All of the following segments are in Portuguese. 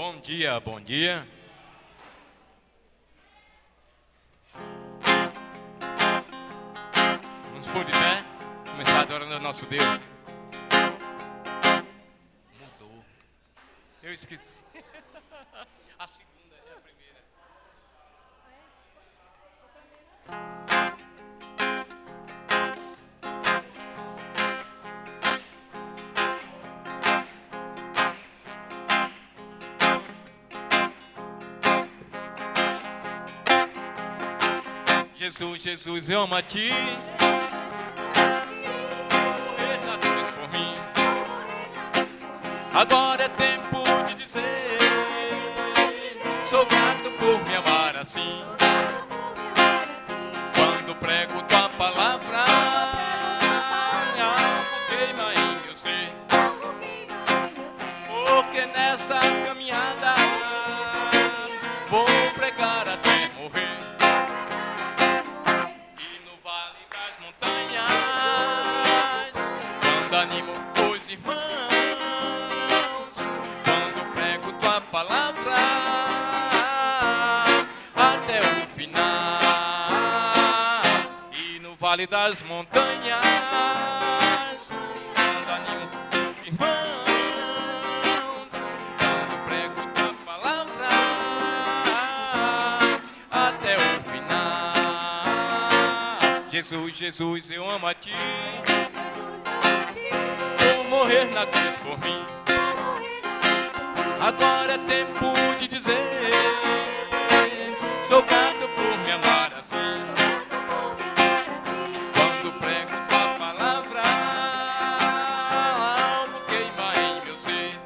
Bom dia, bom dia. Vamos pôr de pé, começar adorando ao nosso Deus. Mudou. Eu esqueci. A segunda é a primeira. Jesus, Jesus, eu amo a ti. Morrer na cruz por mim. Agora é tempo de dizer: sou grato por me amar assim. Quando prego tua palavra, algo queima em meu ser. Porque nesta caminhada vou pregar até morrer. Animo os irmãos quando prego tua palavra até o final. E no vale das montanhas, quando animo os irmãos quando prego tua palavra até o final. Jesus, Jesus, eu amo a ti. Morrer na cruz por mim. Agora é tempo de dizer: sou grato por me amar assim. Quando prego tua palavra, algo queima em meu ser.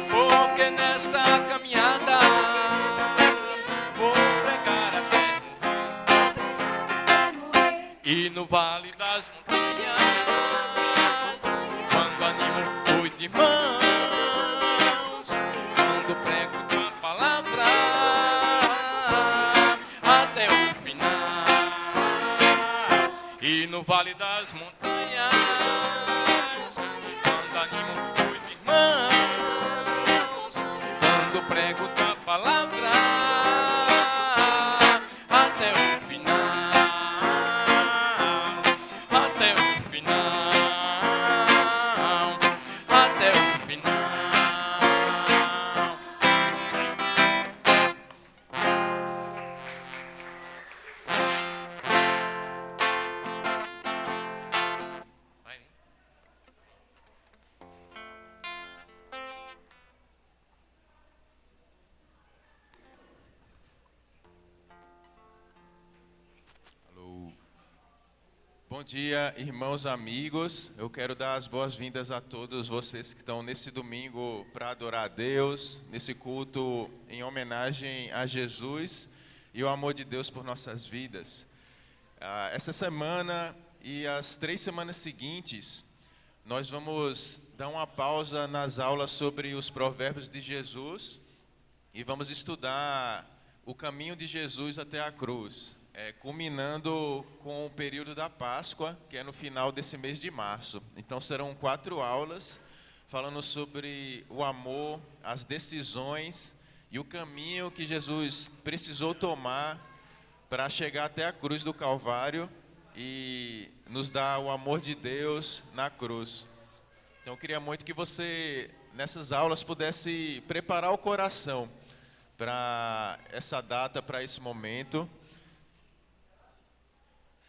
Porque nesta caminhada vou pregar até morrer. E no vale das montanhas, irmãos, quando prego tua palavra até o final. E no vale das montanhas, quando animo os irmãos, quando prego tua palavra até o final. Até o final. Bom dia, irmãos, amigos. Eu quero dar as boas-vindas a todos vocês que estão nesse domingo para adorar a Deus, nesse culto em homenagem a Jesus e o amor de Deus por nossas vidas. Essa semana e as 3 semanas seguintes, nós vamos dar uma pausa nas aulas sobre os provérbios de Jesus e vamos estudar o caminho de Jesus até a cruz. Culminando com o período da Páscoa, que é no final desse mês de março. Então serão 4 aulas falando sobre o amor, as decisões e o caminho que Jesus precisou tomar para chegar até a cruz do Calvário e nos dar o amor de Deus na cruz. Então eu queria muito que você, nessas aulas, pudesse preparar o coração para essa data, para esse momento.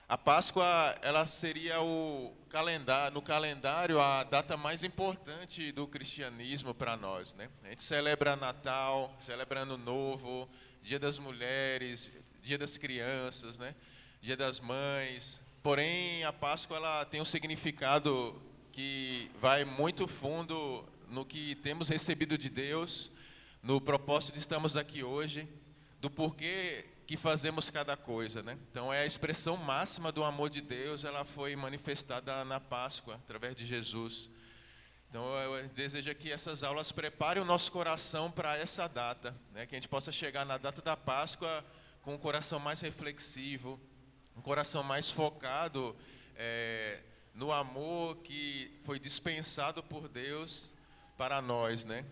A Páscoa, ela seria no calendário a data mais importante do cristianismo para nós, né? A gente celebra Natal, celebra Ano Novo, Dia das Mulheres, Dia das Crianças, né? Dia das Mães. Porém, a Páscoa, ela tem um significado que vai muito fundo no que temos recebido de Deus, no propósito de estarmos aqui hoje, do porquê que fazemos cada coisa, né? Então é a expressão máxima do amor de Deus, ela foi manifestada na Páscoa, através de Jesus. Então eu desejo que essas aulas preparem o nosso coração para essa data, né? Que a gente possa chegar na data da Páscoa com um coração mais reflexivo, um coração mais focado no amor que foi dispensado por Deus para nós, né?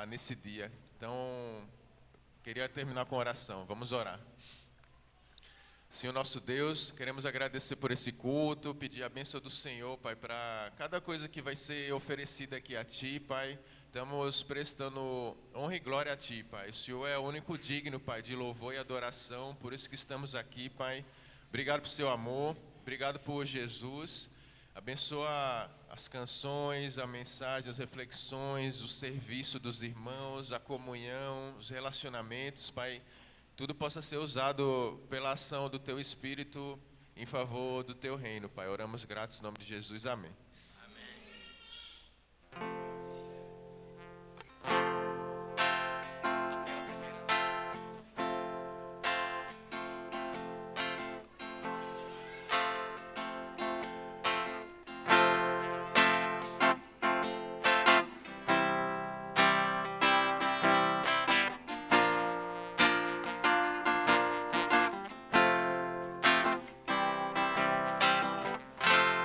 nesse dia. Então, queria terminar com oração. Vamos orar. Senhor nosso Deus, queremos agradecer por esse culto, pedir a bênção do Senhor, Pai, para cada coisa que vai ser oferecida aqui a Ti, Pai. Estamos prestando honra e glória a Ti, Pai. O Senhor é o único digno, Pai, de louvor e adoração, por isso que estamos aqui, Pai. Obrigado por seu amor, obrigado por Jesus. Abençoa as canções, a mensagem, as reflexões, o serviço dos irmãos, a comunhão, os relacionamentos, Pai. Tudo possa ser usado pela ação do Teu Espírito em favor do Teu reino, Pai. Oramos gratos em nome de Jesus. Amém.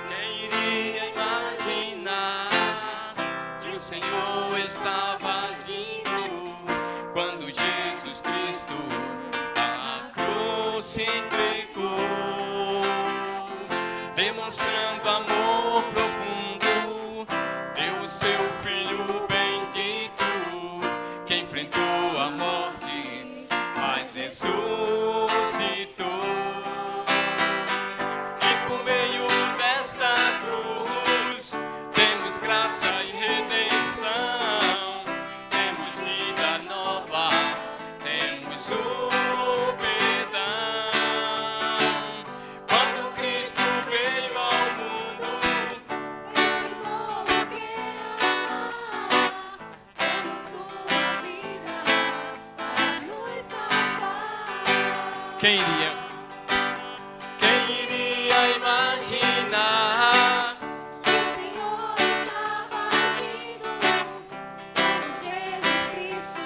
Quem iria imaginar que o Senhor estava agindo quando Jesus Cristo a cruz se entregou, demonstrando amor profundo, deu o seu Filho bendito, que enfrentou a morte, mas ressuscitou. E por meio desta cruz temos graça e redenção, temos vida nova, temos o perdão. Quando Cristo veio ao mundo, ensinou o que é amar, dando sua vida para nos salvar. quem iria imaginar? Que o Senhor estava agindo quando Jesus Cristo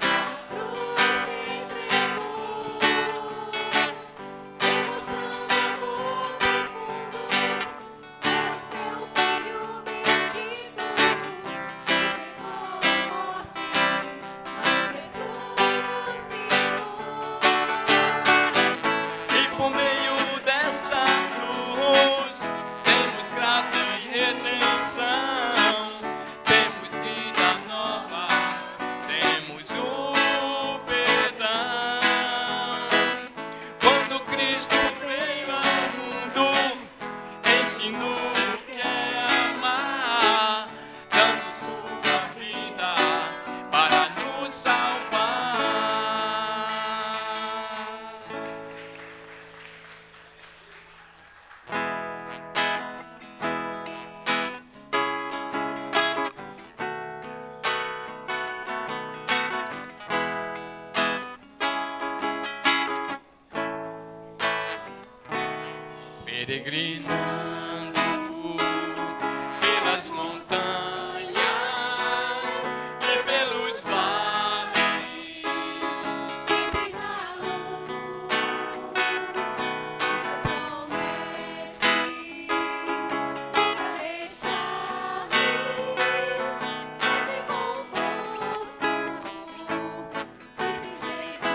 a cruz se entregou, demonstrando amor profundo, é o seu Filho bendito, que levou a morte, mas ressuscitou. E por meio desta cruz temos graça e redenção, temos vida nova, temos o perdão. Quando Cristo veio ao mundo, ensinou o que é amar, dando sua vida para nos salvar. Peregrinando pelas montanhas e pelos vales, Sempre na luz, Deus promete nunca deixar-me, mas é convosco, Cristo Jesus.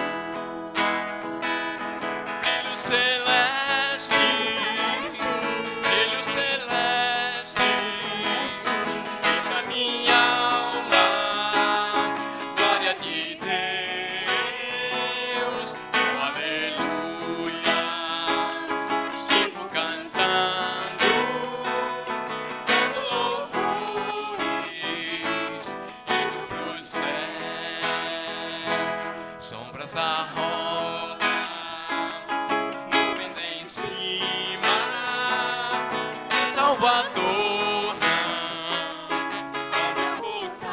brilho celeste, enche a minha alma, glória de Deus, aleluia. Sigo cantando, dando louvores, indo pros céus, sombras à roda, nuvens em cima, o Salvador não pode ocultar.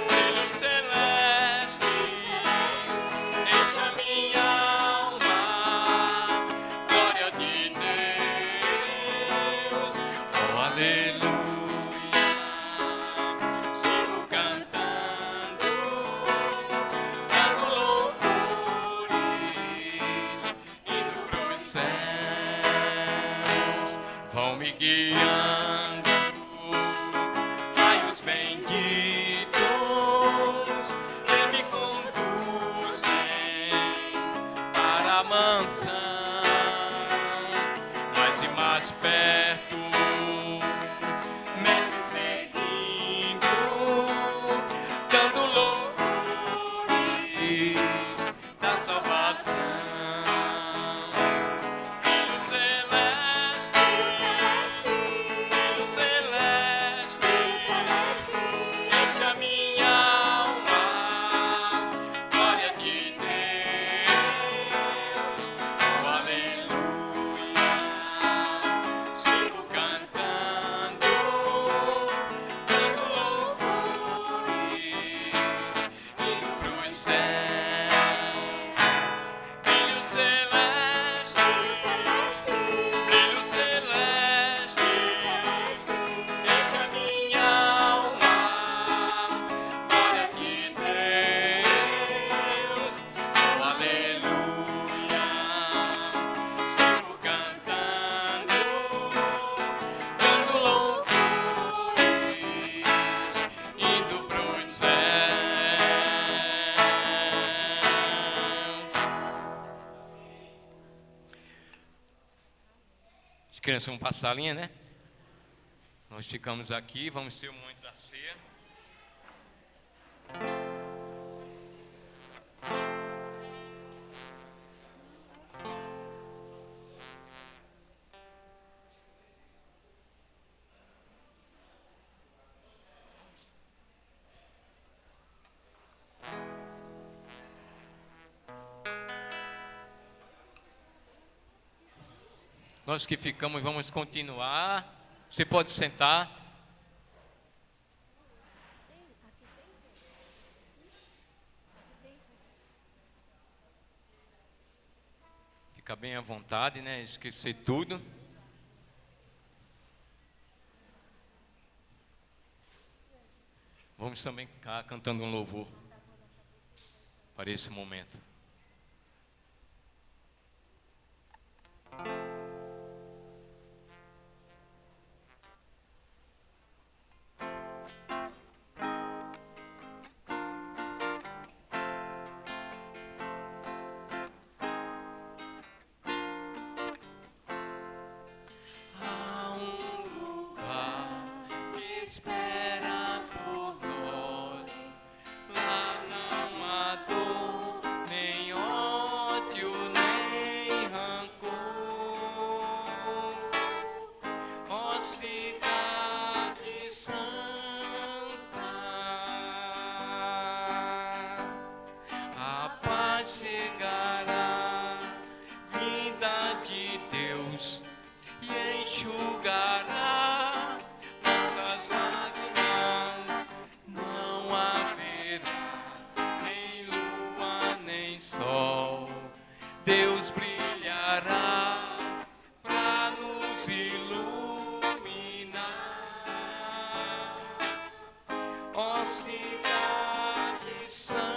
Brilho celeste, enche a minha alma, céus vão me guiando, raios benditos que me conduzem para a mansão, mais e mais perto, me seguindo, dando louvores da salvação. Filho celeste, filho celeste, enche a minha alma, glória de Deus, oh, aleluia. Sigo cantando, dando louvores, indo pros céus. Brilho celeste, brilho celeste, enche a minha alma, glória de Deus, oh, aleluia. Sigo cantando, dando louvores, indo pros céus. As crianças vão passar a linha, né? Nós ficamos aqui, vamos ter o momento da ceia. Nós que ficamos, vamos continuar. Você pode sentar. Fica bem à vontade, né? Esquecer tudo. Vamos também ficar cantando um louvor para esse momento. Há um lugar que espera por nós. Lá não há dor, nem ódio, nem rancor. Ó cidade santa, a paz chegará, vinda de Deus, e enxugará nossas lágrimas. Não haverá nem lua nem sol. Deus brilhará para nos iluminar. Ó cidade santa,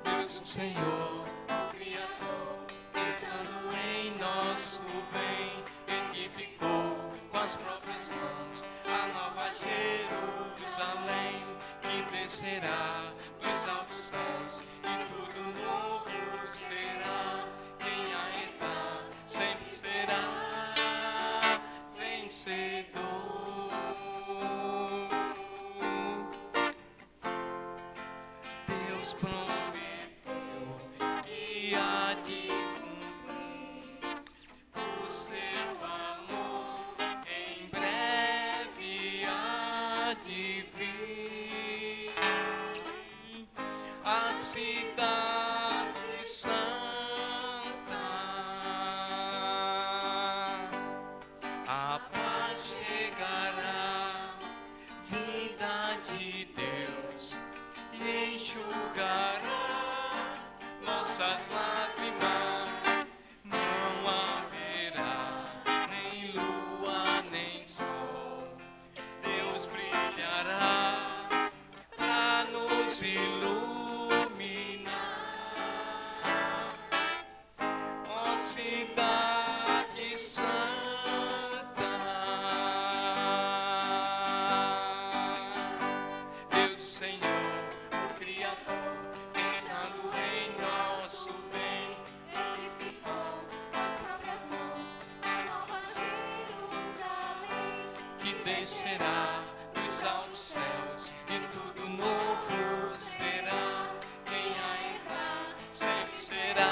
Deus o Senhor, o Criador, pensando em nosso bem, edificou com as próprias mãos a nova Jerusalém, que descerá dos altos céus e tudo novo será. Quem a herdar sempre será vencedor. Deus prometeu e há de cumprir o seu amor, em breve há de vir. A cidade santa, a paz chegará, vinda de Deus, e enxugará nossas lágrimas. Não haverá nem lua nem sol. Deus brilhará para nos iluminar. Criador, pensando em nosso bem. edificou com as próprias mãos a nova Jerusalém. Que descerá dos altos céus e tudo novo será. Quem a errar sempre será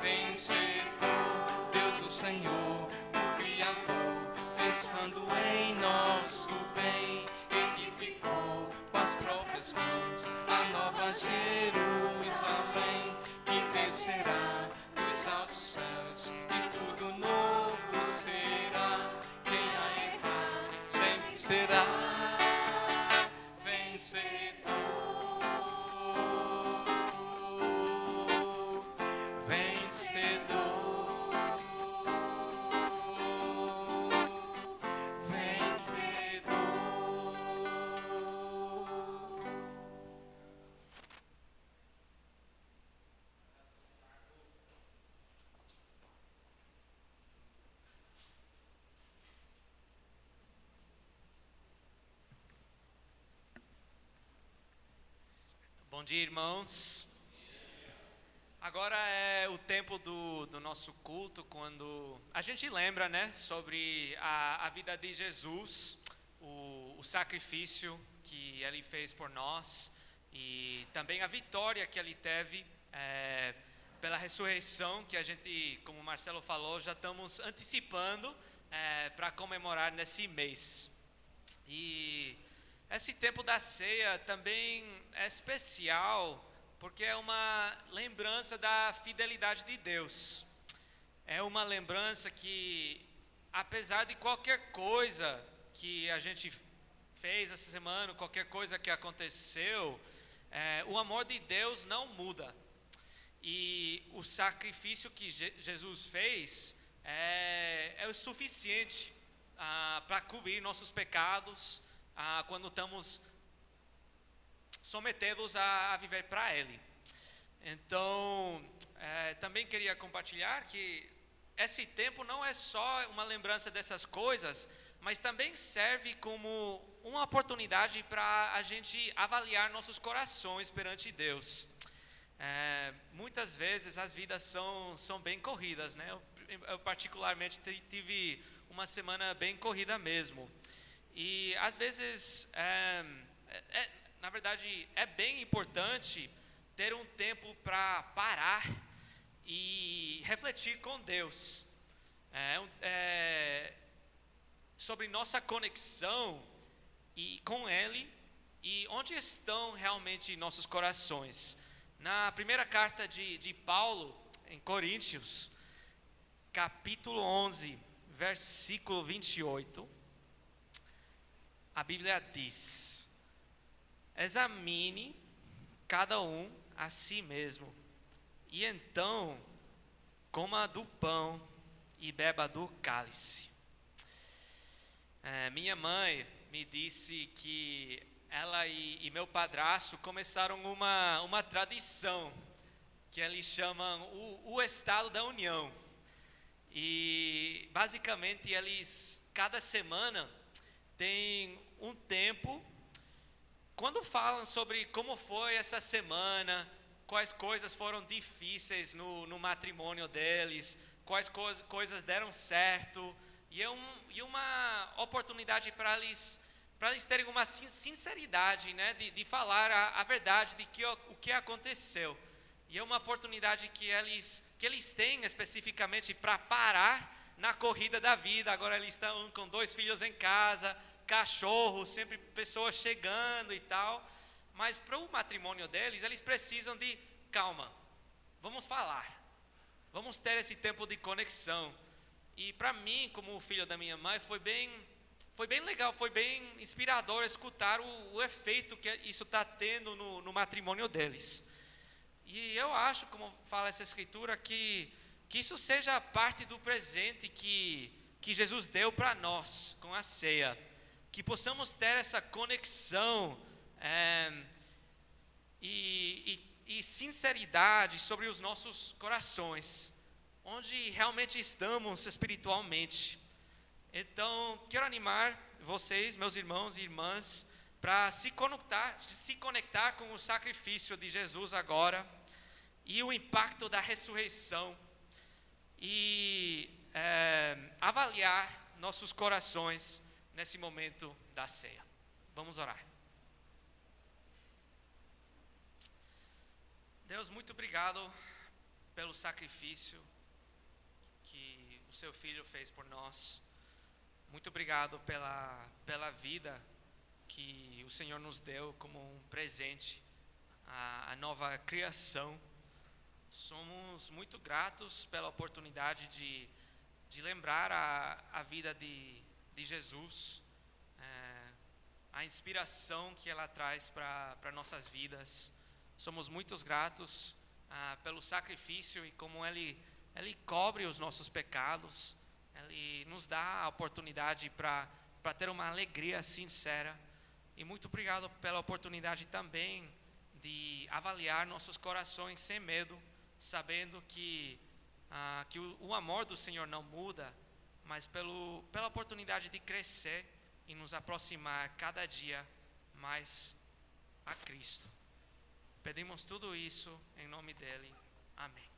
vencedor. Deus o Senhor, o Criador, pensando em nosso bem, edificou com as próprias mãos a nova Jerusalém. Que descerá dos altos céus e tudo novo será. Quem a errar sempre será vencedor. Vencedor. Vencedor. Bom dia, irmãos. Agora é o tempo do nosso culto, quando a gente lembra, né, sobre a vida de Jesus, o sacrifício que Ele fez por nós e também a vitória que Ele teve pela ressurreição, que a gente, como o Marcelo falou, já estamos antecipando para comemorar nesse mês. E esse tempo da ceia também é especial, porque é uma lembrança da fidelidade de Deus. É uma lembrança que, apesar de qualquer coisa que a gente fez essa semana, qualquer coisa que aconteceu, o amor de Deus não muda. E o sacrifício que Jesus fez é o suficiente para cobrir nossos pecados, quando estamos sometidos a viver para Ele. Então, também queria compartilhar que esse tempo não é só uma lembrança dessas coisas, mas também serve como uma oportunidade para a gente avaliar nossos corações perante Deus. Muitas vezes as vidas são bem corridas, né? Eu particularmente tive uma semana bem corrida mesmo. E às vezes, na verdade, é bem importante ter um tempo para parar e refletir com Deus sobre nossa conexão com Ele e onde estão realmente nossos corações. Na primeira carta de Paulo, em Coríntios, capítulo 11, versículo 28, a Bíblia diz: examine cada um a si mesmo, e então coma do pão e beba do cálice. Minha mãe me disse que ela e meu padrasto começaram uma tradição que eles chamam o Estado da União. E basicamente eles, cada semana, tem um tempo, quando falam sobre como foi essa semana, quais coisas foram difíceis no matrimônio deles, quais coisas deram certo, e é uma oportunidade para eles terem uma sinceridade, né, de falar a verdade de o que aconteceu. E é uma oportunidade que eles têm especificamente para parar na corrida da vida. Agora eles estão com 2 filhos em casa, cachorro, sempre pessoas chegando e tal. Mas para o matrimônio deles, eles precisam de calma. Vamos falar. Vamos ter esse tempo de conexão. E para mim, como filho da minha mãe, foi bem legal, foi bem inspirador escutar o efeito que isso está tendo no matrimônio deles. E eu acho, como fala essa escritura, que isso seja parte do presente que Jesus deu para nós com a ceia. Que possamos ter essa conexão e sinceridade sobre os nossos corações, onde realmente estamos espiritualmente. Então, quero animar vocês, meus irmãos e irmãs, para se conectar com o sacrifício de Jesus agora e o impacto da ressurreição e avaliar nossos corações nesse momento da ceia. Vamos orar. Deus, muito obrigado pelo sacrifício que o seu Filho fez por nós. Muito obrigado pela vida que o Senhor nos deu como um presente, a nova criação. Somos muito gratos pela oportunidade de lembrar a vida de Jesus, a inspiração que ela traz para nossas vidas. Somos muito gratos pelo sacrifício e como Ele cobre os nossos pecados. Ele nos dá a oportunidade para ter uma alegria sincera. E muito obrigado pela oportunidade também de avaliar nossos corações sem medo, sabendo que o amor do Senhor não muda, mas pela oportunidade de crescer e nos aproximar cada dia mais a Cristo. Pedimos tudo isso em nome dele. Amém.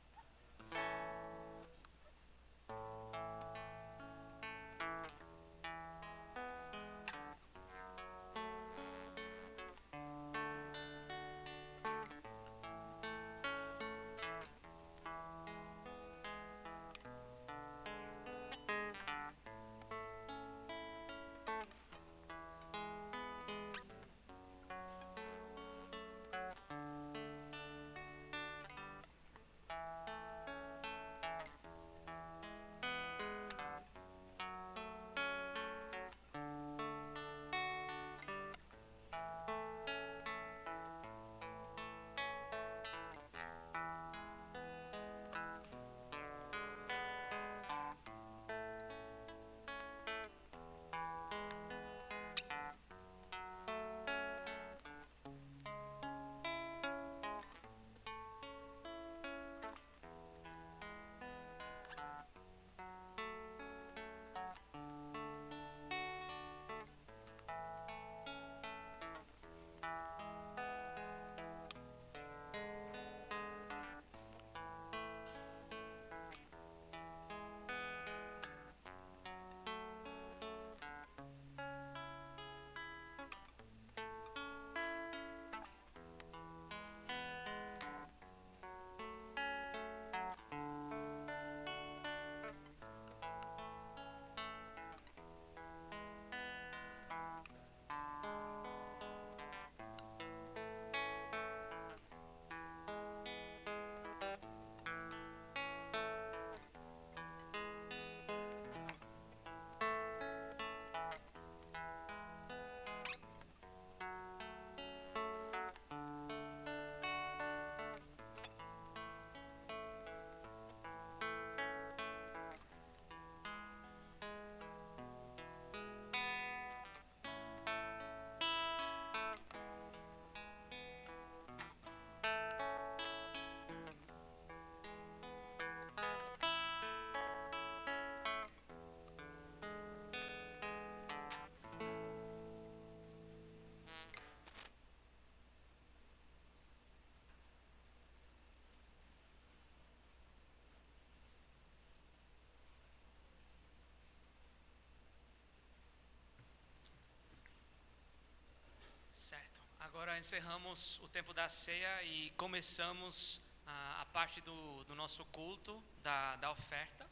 Certo. Agora encerramos o tempo da ceia e começamos a parte do nosso culto, da oferta.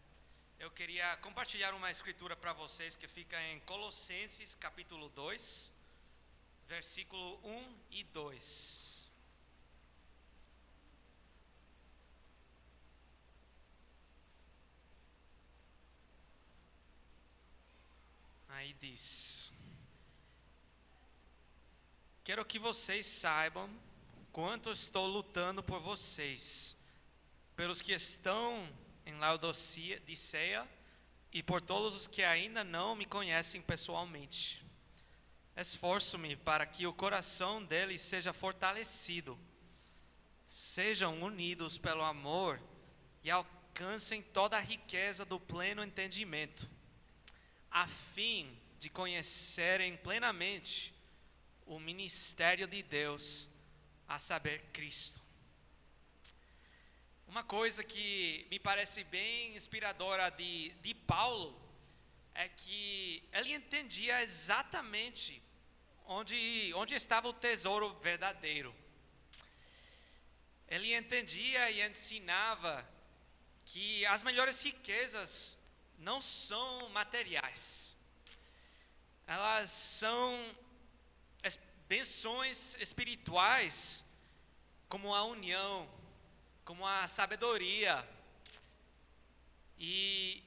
Eu queria compartilhar uma escritura para vocês que fica em Colossenses capítulo 2, versículo 1 e 2. Aí diz: quero que vocês saibam quanto estou lutando por vocês, pelos que estão em Laodiceia e por todos os que ainda não me conhecem pessoalmente. Esforço-me para que o coração deles seja fortalecido, sejam unidos pelo amor e alcancem toda a riqueza do pleno entendimento, a fim de conhecerem plenamente o ministério de Deus, a saber, Cristo. Uma coisa que me parece bem inspiradora de Paulo é que ele entendia exatamente onde estava o tesouro verdadeiro. Ele entendia e ensinava que as melhores riquezas não são materiais. Elas são bênçãos espirituais, como a união, como a sabedoria. E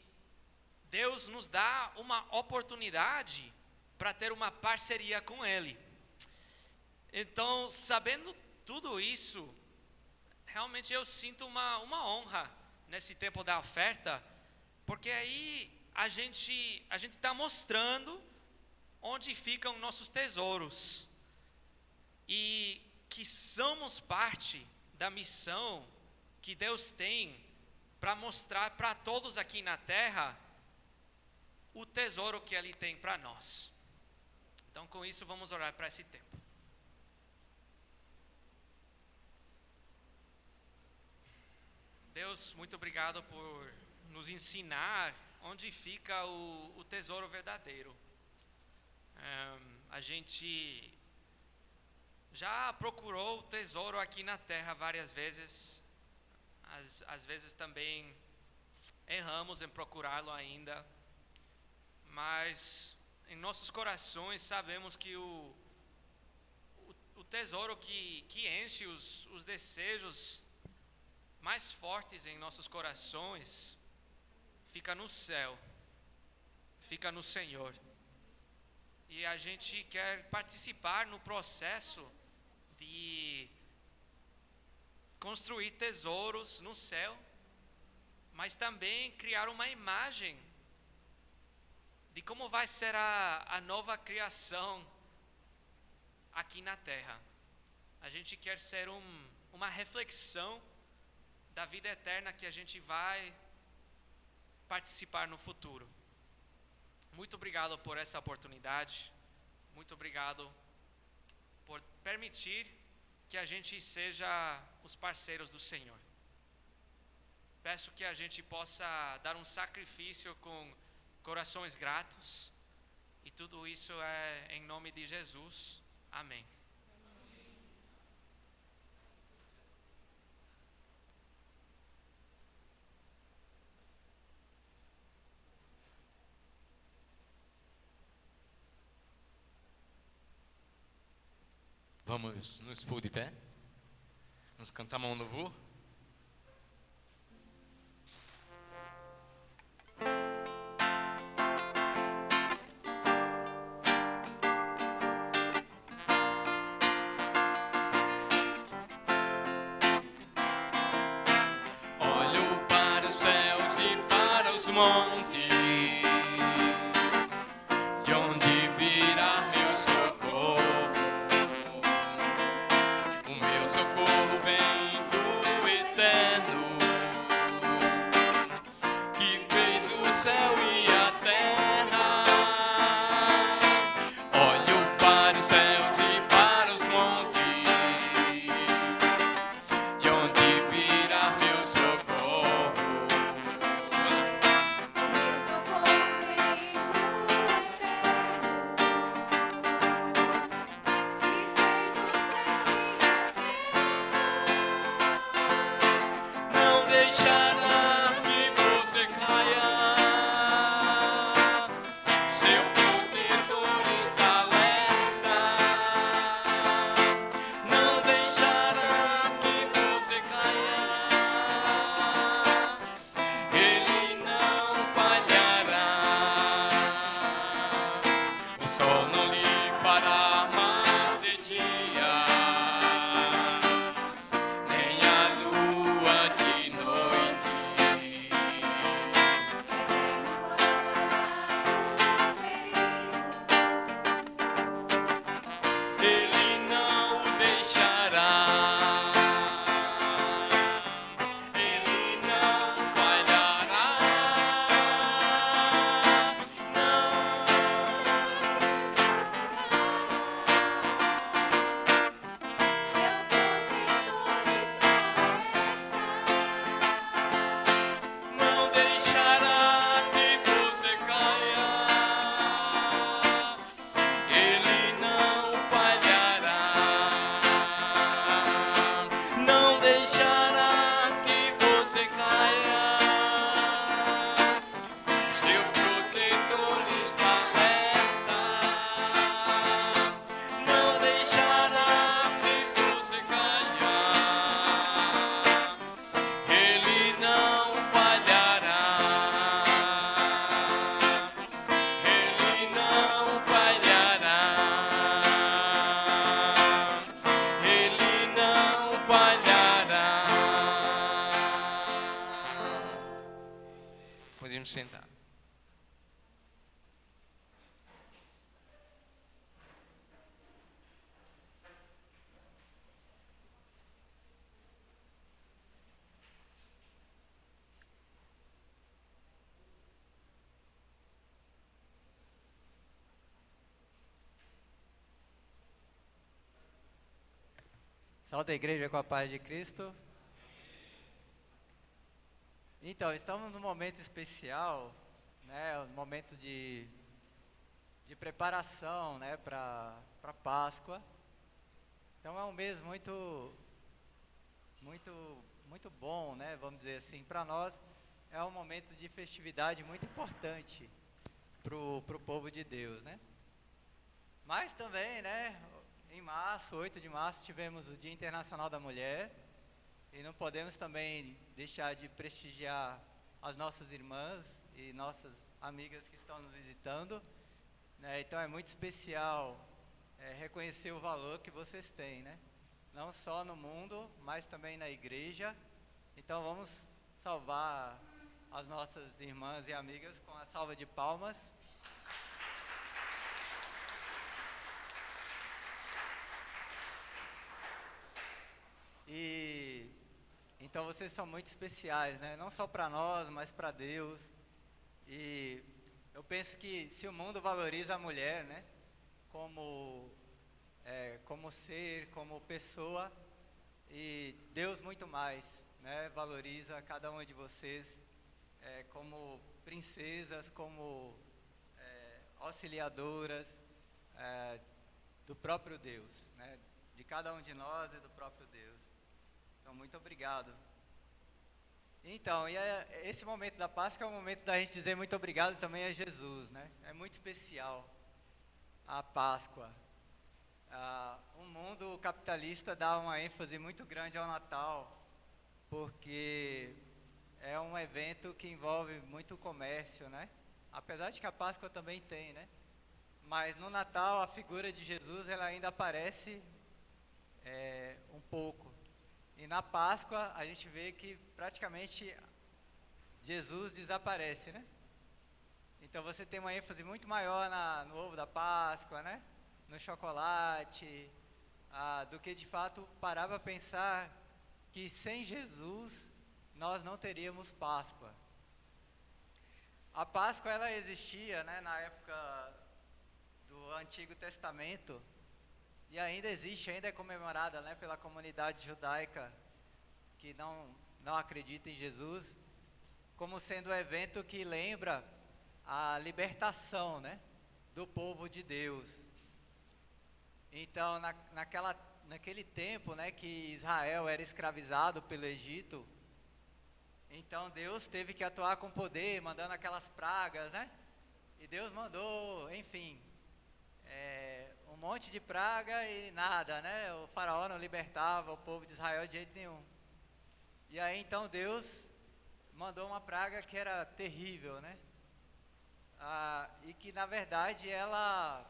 Deus nos dá uma oportunidade para ter uma parceria com Ele. Então, sabendo tudo isso, realmente eu sinto uma honra nesse tempo da oferta, porque aí a gente está mostrando onde ficam nossos tesouros e que somos parte da missão que Deus tem para mostrar para todos aqui na terra o tesouro que Ele tem para nós. Então, com isso, vamos orar para esse tempo. Deus, muito obrigado por nos ensinar onde fica o tesouro verdadeiro. A gente já procurou o tesouro aqui na terra várias vezes. Às vezes também erramos em procurá-lo ainda. Mas em nossos corações sabemos que o tesouro que enche os desejos mais fortes em nossos corações fica no céu, fica no Senhor. E a gente quer participar no processo de construir tesouros no céu, mas também criar uma imagem de como vai ser a nova criação aqui na terra. A gente quer ser uma reflexão da vida eterna que a gente vai participar no futuro. Muito obrigado por essa oportunidade. Muito obrigado por permitir que a gente seja os parceiros do Senhor. Peço que a gente possa dar um sacrifício com corações gratos. E tudo isso é em nome de Jesus. Amém. Vamos nos pôr de pé. Vamos cantar um louvor. Olho para os céus e para os montes, de onde virá meu socorro. O meu socorro vem do Eterno, que fez o céu e a terra. Olho para os céus e para os montes, de onde virá meu socorro. Meu socorro vem do Eterno, que fez o céu e a terra. Olho para os céus e para os montes, de onde virá meu socorro. Meu socorro vem do Eterno, que fez o céu e a terra. falhará. Podemos sentar. Salve a igreja com a paz de Cristo. Então, estamos num momento especial, né? Um momento de preparação, né? Para Páscoa. Então, é um mês muito bom, né? Vamos dizer assim, para nós é um momento de festividade muito importante pro povo de Deus, né? Mas também, né? Em março, 8 de março, tivemos o Dia Internacional da Mulher e não podemos também deixar de prestigiar as nossas irmãs e nossas amigas que estão nos visitando, né? Então é muito especial reconhecer o valor que vocês têm, né? Não só no mundo, mas também na igreja. Então vamos salvar as nossas irmãs e amigas com a salva de palmas. E então vocês são muito especiais, né? Não só para nós, mas para Deus. E eu penso que se o mundo valoriza a mulher, né? Como ser, como pessoa, e Deus muito mais, né? Valoriza cada uma de vocês como princesas, como auxiliadoras do próprio Deus, né? De cada um de nós e do próprio Deus. Então, muito obrigado. Então, esse momento da Páscoa é o momento da gente dizer muito obrigado também a Jesus, né? É muito especial a Páscoa. O mundo capitalista dá uma ênfase muito grande ao Natal, porque é um evento que envolve muito comércio, né? Apesar de que a Páscoa também tem, né? Mas no Natal a figura de Jesus ela ainda aparece um pouco. E na Páscoa a gente vê que praticamente Jesus desaparece, né? Então você tem uma ênfase muito maior no ovo da Páscoa, né? No chocolate, do que de fato parar para pensar que sem Jesus nós não teríamos Páscoa. A Páscoa ela existia, né, na época do Antigo Testamento. E ainda existe, ainda é comemorada, né, pela comunidade judaica que não acredita em Jesus, como sendo um evento que lembra a libertação, né, do povo de Deus. Então, naquele tempo, né, que Israel era escravizado pelo Egito, então Deus teve que atuar com poder, mandando aquelas pragas, né? E Deus mandou, enfim, um monte de praga e nada, né? O faraó não libertava o povo de Israel de jeito nenhum. E aí então Deus mandou uma praga que era terrível, né? E que na verdade ela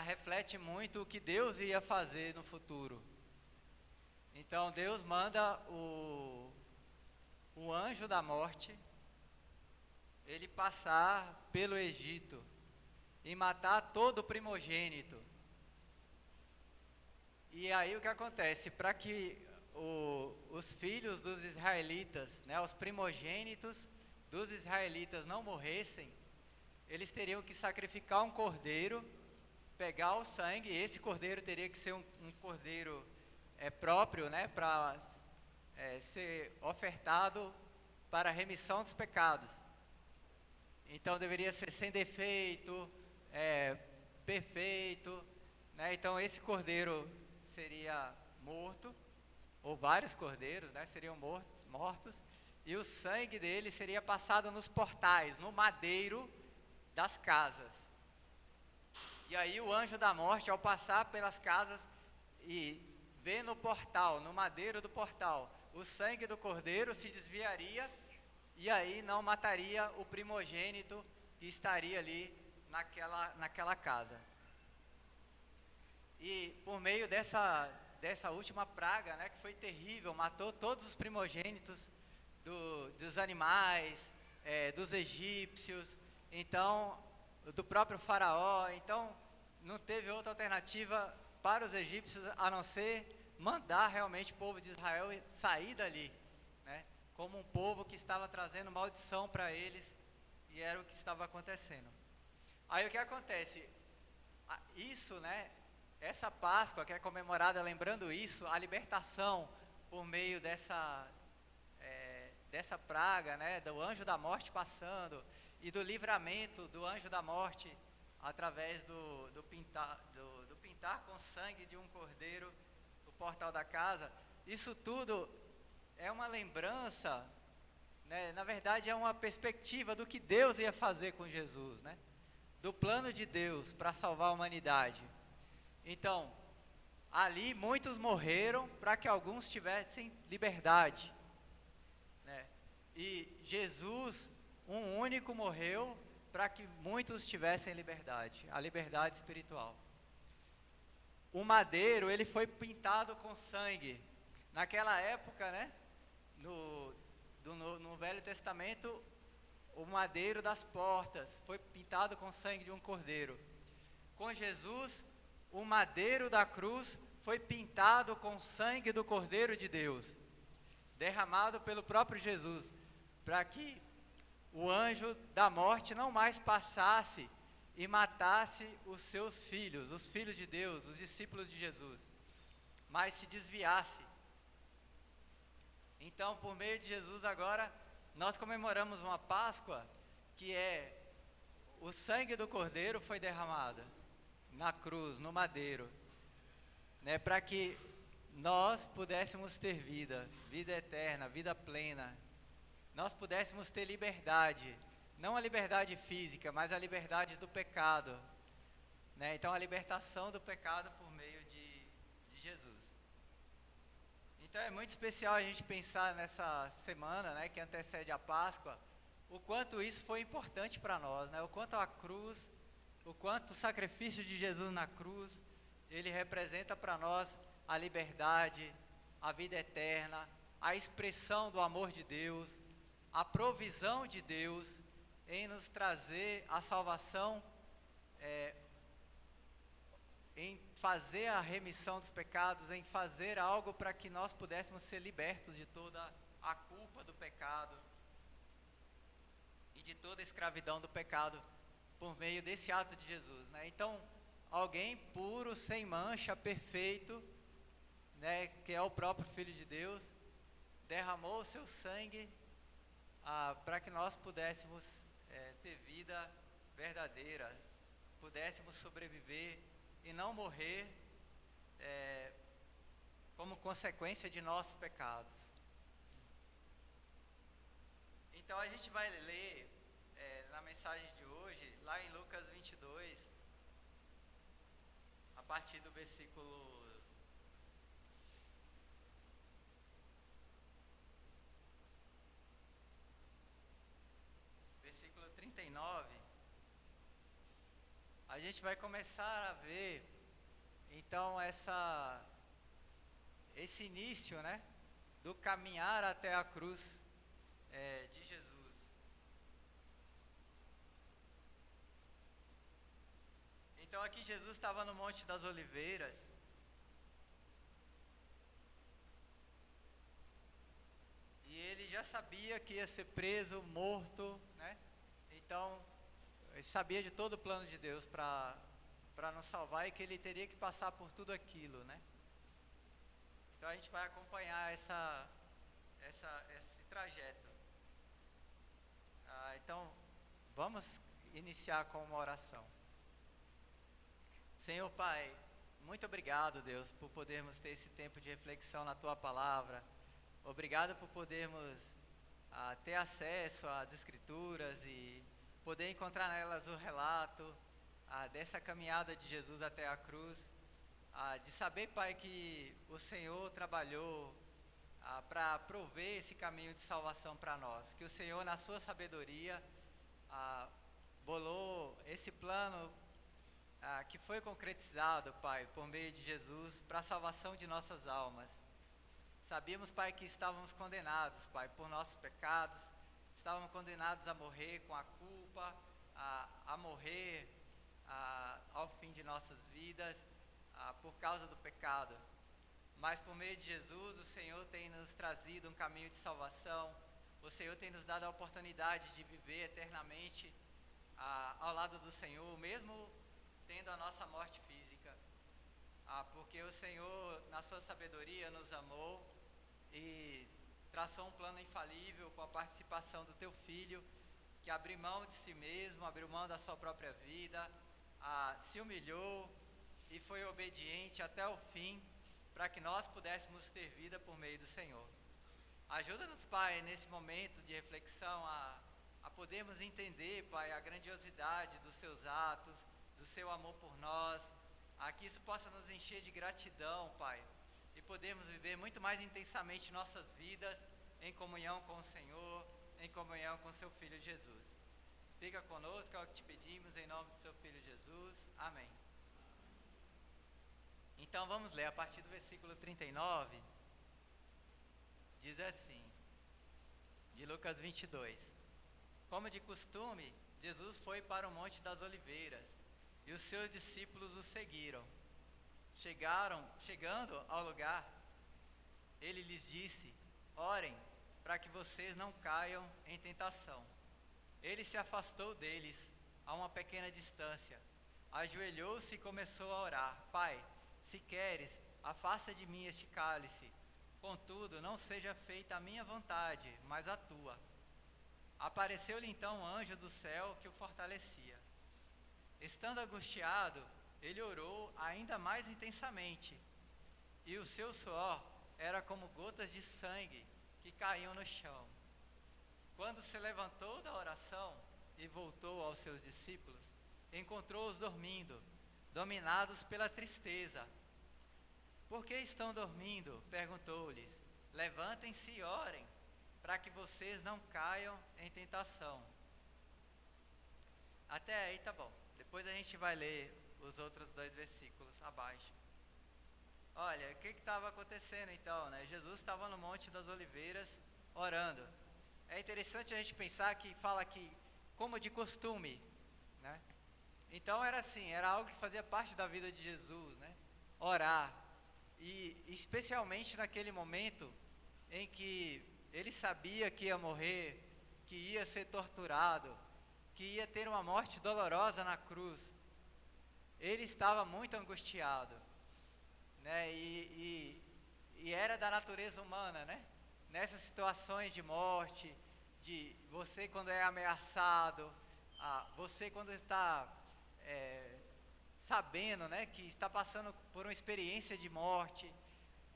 reflete muito o que Deus ia fazer no futuro. Então Deus manda o anjo da morte, ele passar pelo Egito e matar todo o primogênito. E aí o que acontece? Para que os filhos dos israelitas, né, os primogênitos dos israelitas não morressem, eles teriam que sacrificar um cordeiro, pegar o sangue, e esse cordeiro teria que ser um cordeiro próprio, né, para ser ofertado para a remissão dos pecados. Então deveria ser sem defeito, perfeito, né? Então esse cordeiro seria morto, ou vários cordeiros, né, seriam mortos, e o sangue dele seria passado nos portais, no madeiro das casas. E aí o anjo da morte, ao passar pelas casas e ver no portal, no madeiro do portal, o sangue do cordeiro, se desviaria e aí não mataria o primogênito que estaria ali naquela casa. E por meio dessa dessa última praga, né, que foi terrível, matou todos os primogênitos dos animais, dos egípcios, então, do próprio faraó. Então, não teve outra alternativa para os egípcios a não ser mandar realmente o povo de Israel sair dali, né, como um povo que estava trazendo maldição para eles, e era o que estava acontecendo. Aí o que acontece? Isso, né, essa Páscoa que é comemorada lembrando isso, a libertação por meio dessa praga, né, do anjo da morte passando, e do livramento do anjo da morte através do pintar com sangue de um cordeiro o portal da casa. Isso tudo é uma lembrança, né, na verdade é uma perspectiva do que Deus ia fazer com Jesus, né, do plano de Deus para salvar a humanidade. Então, ali muitos morreram para que alguns tivessem liberdade, né? E Jesus, um único, morreu para que muitos tivessem liberdade, a liberdade espiritual. O madeiro, ele foi pintado com sangue. Naquela época, né, no Velho Testamento, o madeiro das portas foi pintado com sangue de um cordeiro. Com Jesus, o madeiro da cruz foi pintado com sangue do Cordeiro de Deus, derramado pelo próprio Jesus, para que o anjo da morte não mais passasse e matasse os seus filhos, os filhos de Deus, os discípulos de Jesus, mas se desviasse. Então, por meio de Jesus agora, nós comemoramos uma Páscoa que é o sangue do Cordeiro foi derramado na cruz, no madeiro, né, para que nós pudéssemos ter vida eterna, vida plena. Nós pudéssemos ter liberdade, não a liberdade física, mas a liberdade do pecado, né? Então a libertação do pecado por meio de Jesus. Então é muito especial a gente pensar nessa semana, né, que antecede a Páscoa, o quanto isso foi importante para nós, né? O quanto a cruz, o quanto o sacrifício de Jesus na cruz, ele representa para nós a liberdade, a vida eterna, a expressão do amor de Deus, a provisão de Deus em nos trazer a salvação, em fazer a remissão dos pecados, em fazer algo para que nós pudéssemos ser libertos de toda a culpa do pecado e de toda a escravidão do pecado por meio desse ato de Jesus, né? Então, alguém puro, sem mancha, perfeito, né, que é o próprio Filho de Deus, derramou o seu sangue para que nós pudéssemos ter vida verdadeira, pudéssemos sobreviver e não morrer como consequência de nossos pecados. Então a gente vai ler na mensagem de hoje, lá em Lucas 22, a partir do versículo 39, a gente vai começar a ver, então, esse início, né, do caminhar até a cruz de Jesus. Então, aqui Jesus estava no Monte das Oliveiras, e ele já sabia que ia ser preso, morto, né? Então, ele sabia de todo o plano de Deus para nos salvar e que ele teria que passar por tudo aquilo, né? Então a gente vai acompanhar esse trajeto. Então, vamos iniciar com uma oração. Senhor Pai, muito obrigado, Deus, por podermos ter esse tempo de reflexão na Tua Palavra. Obrigado por podermos ter acesso às Escrituras e poder encontrar nelas o relato dessa caminhada de Jesus até a cruz, de saber, Pai, que o Senhor trabalhou para prover esse caminho de salvação para nós, que o Senhor, na sua sabedoria, bolou esse plano que foi concretizado, Pai, por meio de Jesus para a salvação de nossas almas. Sabíamos, Pai, que estávamos condenados, Pai, por nossos pecados, estávamos condenados a morrer com a culpa, a morrer ao fim de nossas vidas, por causa do pecado. Mas por meio de Jesus, o Senhor tem nos trazido um caminho de salvação, o Senhor tem nos dado a oportunidade de viver eternamente ao lado do Senhor, mesmo tendo a nossa morte física, porque o Senhor, na sua sabedoria, nos amou e traçou um plano infalível com a participação do teu Filho, que abriu mão de si mesmo, abriu mão da sua própria vida, se humilhou e foi obediente até o fim, para que nós pudéssemos ter vida por meio do Senhor. Ajuda-nos, Pai, nesse momento de reflexão, a podermos entender, Pai, a grandiosidade dos seus atos, do seu amor por nós, que isso possa nos encher de gratidão, Pai, e podermos viver muito mais intensamente nossas vidas em comunhão com o Senhor, em comunhão com seu Filho Jesus. Fica conosco, é o que te pedimos, em nome do seu Filho Jesus. Amém. Então vamos ler a partir do versículo 39, diz assim, de Lucas 22. Como de costume, Jesus foi para o Monte das Oliveiras, e os seus discípulos o seguiram. Chegando ao lugar, ele lhes disse: orem, para que vocês não caiam em tentação. Ele se afastou deles a uma pequena distância, ajoelhou-se e começou a orar: Pai, se queres, afasta de mim este cálice, contudo, não seja feita a minha vontade, mas a tua. Apareceu-lhe então um anjo do céu que o fortalecia. Estando angustiado, ele orou ainda mais intensamente, e o seu suor era como gotas de sangue que caíam no chão. Quando se levantou da oração e voltou aos seus discípulos, encontrou-os dormindo, dominados pela tristeza. Por que estão dormindo? Perguntou-lhes. Levantem-se e orem, para que vocês não caiam em tentação. Até aí tá bom. Depois a gente vai ler os outros 2 versículos abaixo. Olha, o que estava acontecendo então, né? Jesus estava no Monte das Oliveiras orando. É interessante a gente pensar que fala que, como de costume, né? Então era assim, era algo que fazia parte da vida de Jesus, né? Orar. E especialmente naquele momento em que ele sabia que ia morrer, que ia ser torturado, que ia ter uma morte dolorosa na cruz. Ele estava muito angustiado, né? E era da natureza humana, né? Nessas situações de morte, de você quando é ameaçado, você quando está sabendo, né, que está passando por uma experiência de morte,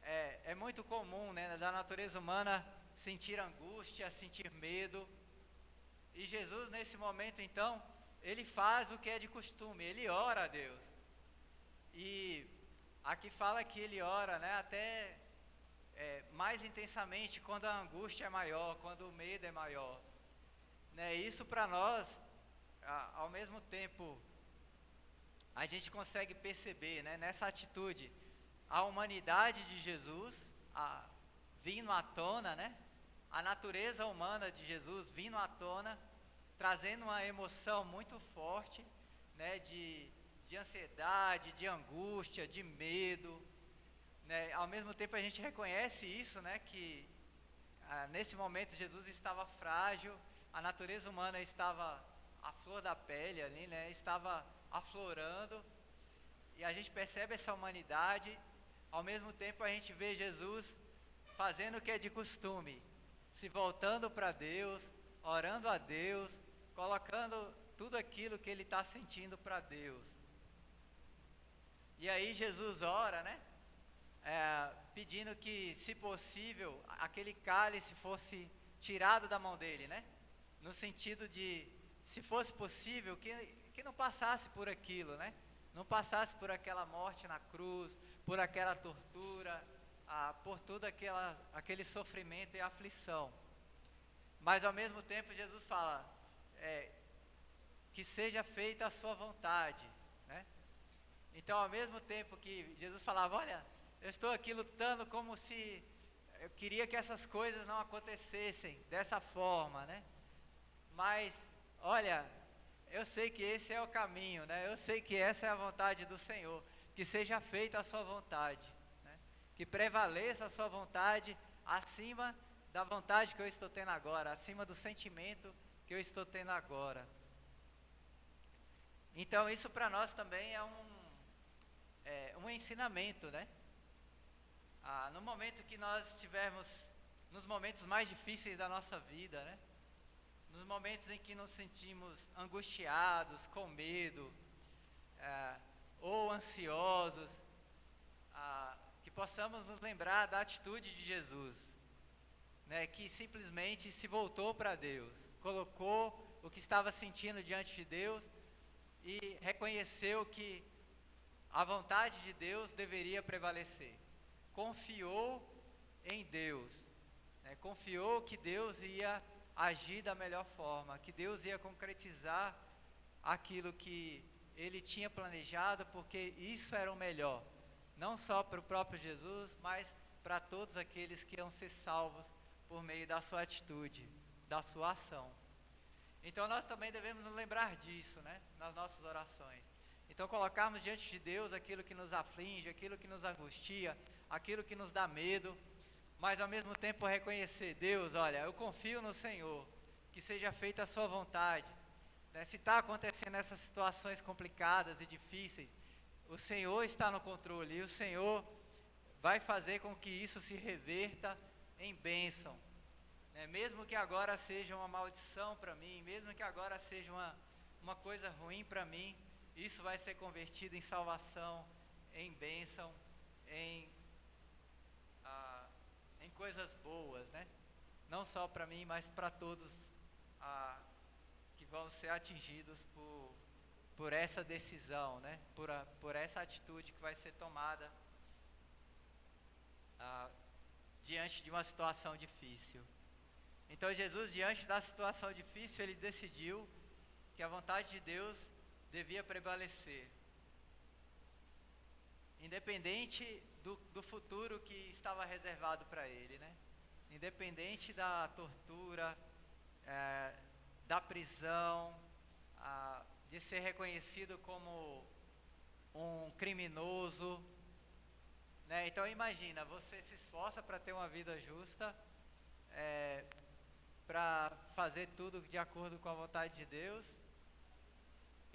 é muito comum, né, da natureza humana sentir angústia, sentir medo. E Jesus nesse momento então, ele faz o que é de costume, ele ora a Deus. E aqui fala que ele ora, né, até mais intensamente quando a angústia é maior, quando o medo é maior, né? Isso para nós, ao mesmo tempo, a gente consegue perceber, né, nessa atitude, a humanidade de Jesus vindo à tona, né? A natureza humana de Jesus vindo à tona, trazendo uma emoção muito forte, né, de ansiedade, de angústia, de medo, né? Ao mesmo tempo a gente reconhece isso, né, que nesse momento Jesus estava frágil, a natureza humana estava à flor da pele ali, né, estava aflorando, e a gente percebe essa humanidade. Ao mesmo tempo a gente vê Jesus fazendo o que é de costume, se voltando para Deus, orando a Deus, colocando tudo aquilo que ele está sentindo para Deus. E aí Jesus ora, né? Pedindo que, se possível, aquele cálice fosse tirado da mão dele, né? No sentido de, se fosse possível, que não passasse por aquilo, né? Não passasse por aquela morte na cruz, por aquela tortura, por todo aquele sofrimento e aflição. Mas ao mesmo tempo Jesus fala, que seja feita a sua vontade, né? Então, ao mesmo tempo que Jesus falava, olha, eu estou aqui lutando como se eu queria que essas coisas não acontecessem dessa forma, né? Mas, olha, eu sei que esse é o caminho, né? Eu sei que essa é a vontade do Senhor, que seja feita a sua vontade, né? Que prevaleça a sua vontade acima da vontade que eu estou tendo agora, acima do sentimento que eu estou tendo agora. Então, isso para nós também é um ensinamento, né? No momento que nós estivermos nos momentos mais difíceis da nossa vida, né? Nos momentos em que nos sentimos angustiados, com medo, ou ansiosos, que possamos nos lembrar da atitude de Jesus, né? Que simplesmente se voltou para Deus, colocou o que estava sentindo diante de Deus e reconheceu que a vontade de Deus deveria prevalecer. Confiou em Deus, né? Confiou que Deus ia agir da melhor forma, que Deus ia concretizar aquilo que Ele tinha planejado, porque isso era o melhor, não só para o próprio Jesus, mas para todos aqueles que iam ser salvos por meio da sua atitude, da sua ação. Então nós também devemos nos lembrar disso, né? Nas nossas orações. Então colocarmos diante de Deus aquilo que nos aflige, aquilo que nos angustia, aquilo que nos dá medo, mas ao mesmo tempo reconhecer, Deus, olha, eu confio no Senhor, que seja feita a sua vontade, né? Se está acontecendo essas situações complicadas e difíceis, o Senhor está no controle e o Senhor vai fazer com que isso se reverta em bênção, né? Mesmo que agora seja uma maldição para mim, mesmo que agora seja uma coisa ruim para mim, isso vai ser convertido em salvação, em bênção, em coisas boas, né? Não só para mim, mas para todos que vão ser atingidos por essa decisão, né? Por essa atitude que vai ser tomada diante de uma situação difícil. Então Jesus, diante da situação difícil, ele decidiu que a vontade de Deus devia prevalecer, independente do futuro que estava reservado para ele, né? Independente da tortura, da prisão, de ser reconhecido como um criminoso, né? Então imagina, você se esforça para ter uma vida justa, para fazer tudo de acordo com a vontade de Deus,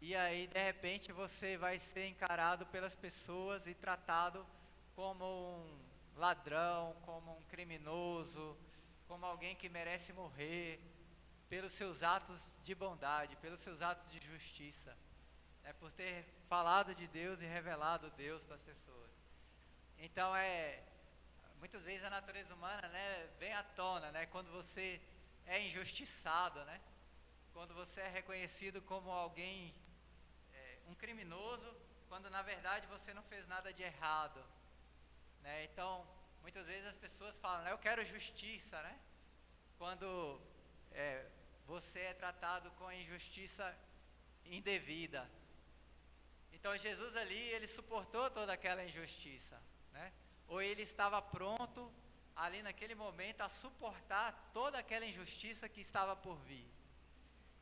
e aí de repente você vai ser encarado pelas pessoas e tratado como um ladrão, como um criminoso, como alguém que merece morrer, pelos seus atos de bondade, pelos seus atos de justiça, né? Por ter falado de Deus e revelado Deus para as pessoas. Então muitas vezes a natureza humana, né, vem à tona, né, quando você é injustiçado, né, quando você é reconhecido como alguém, um criminoso, quando na verdade você não fez nada de errado, né? Então muitas vezes as pessoas falam, né, eu quero justiça, né, quando você é tratado com injustiça indevida. Então Jesus ali, ele suportou toda aquela injustiça, né? Ou ele estava pronto ali naquele momento a suportar toda aquela injustiça que estava por vir,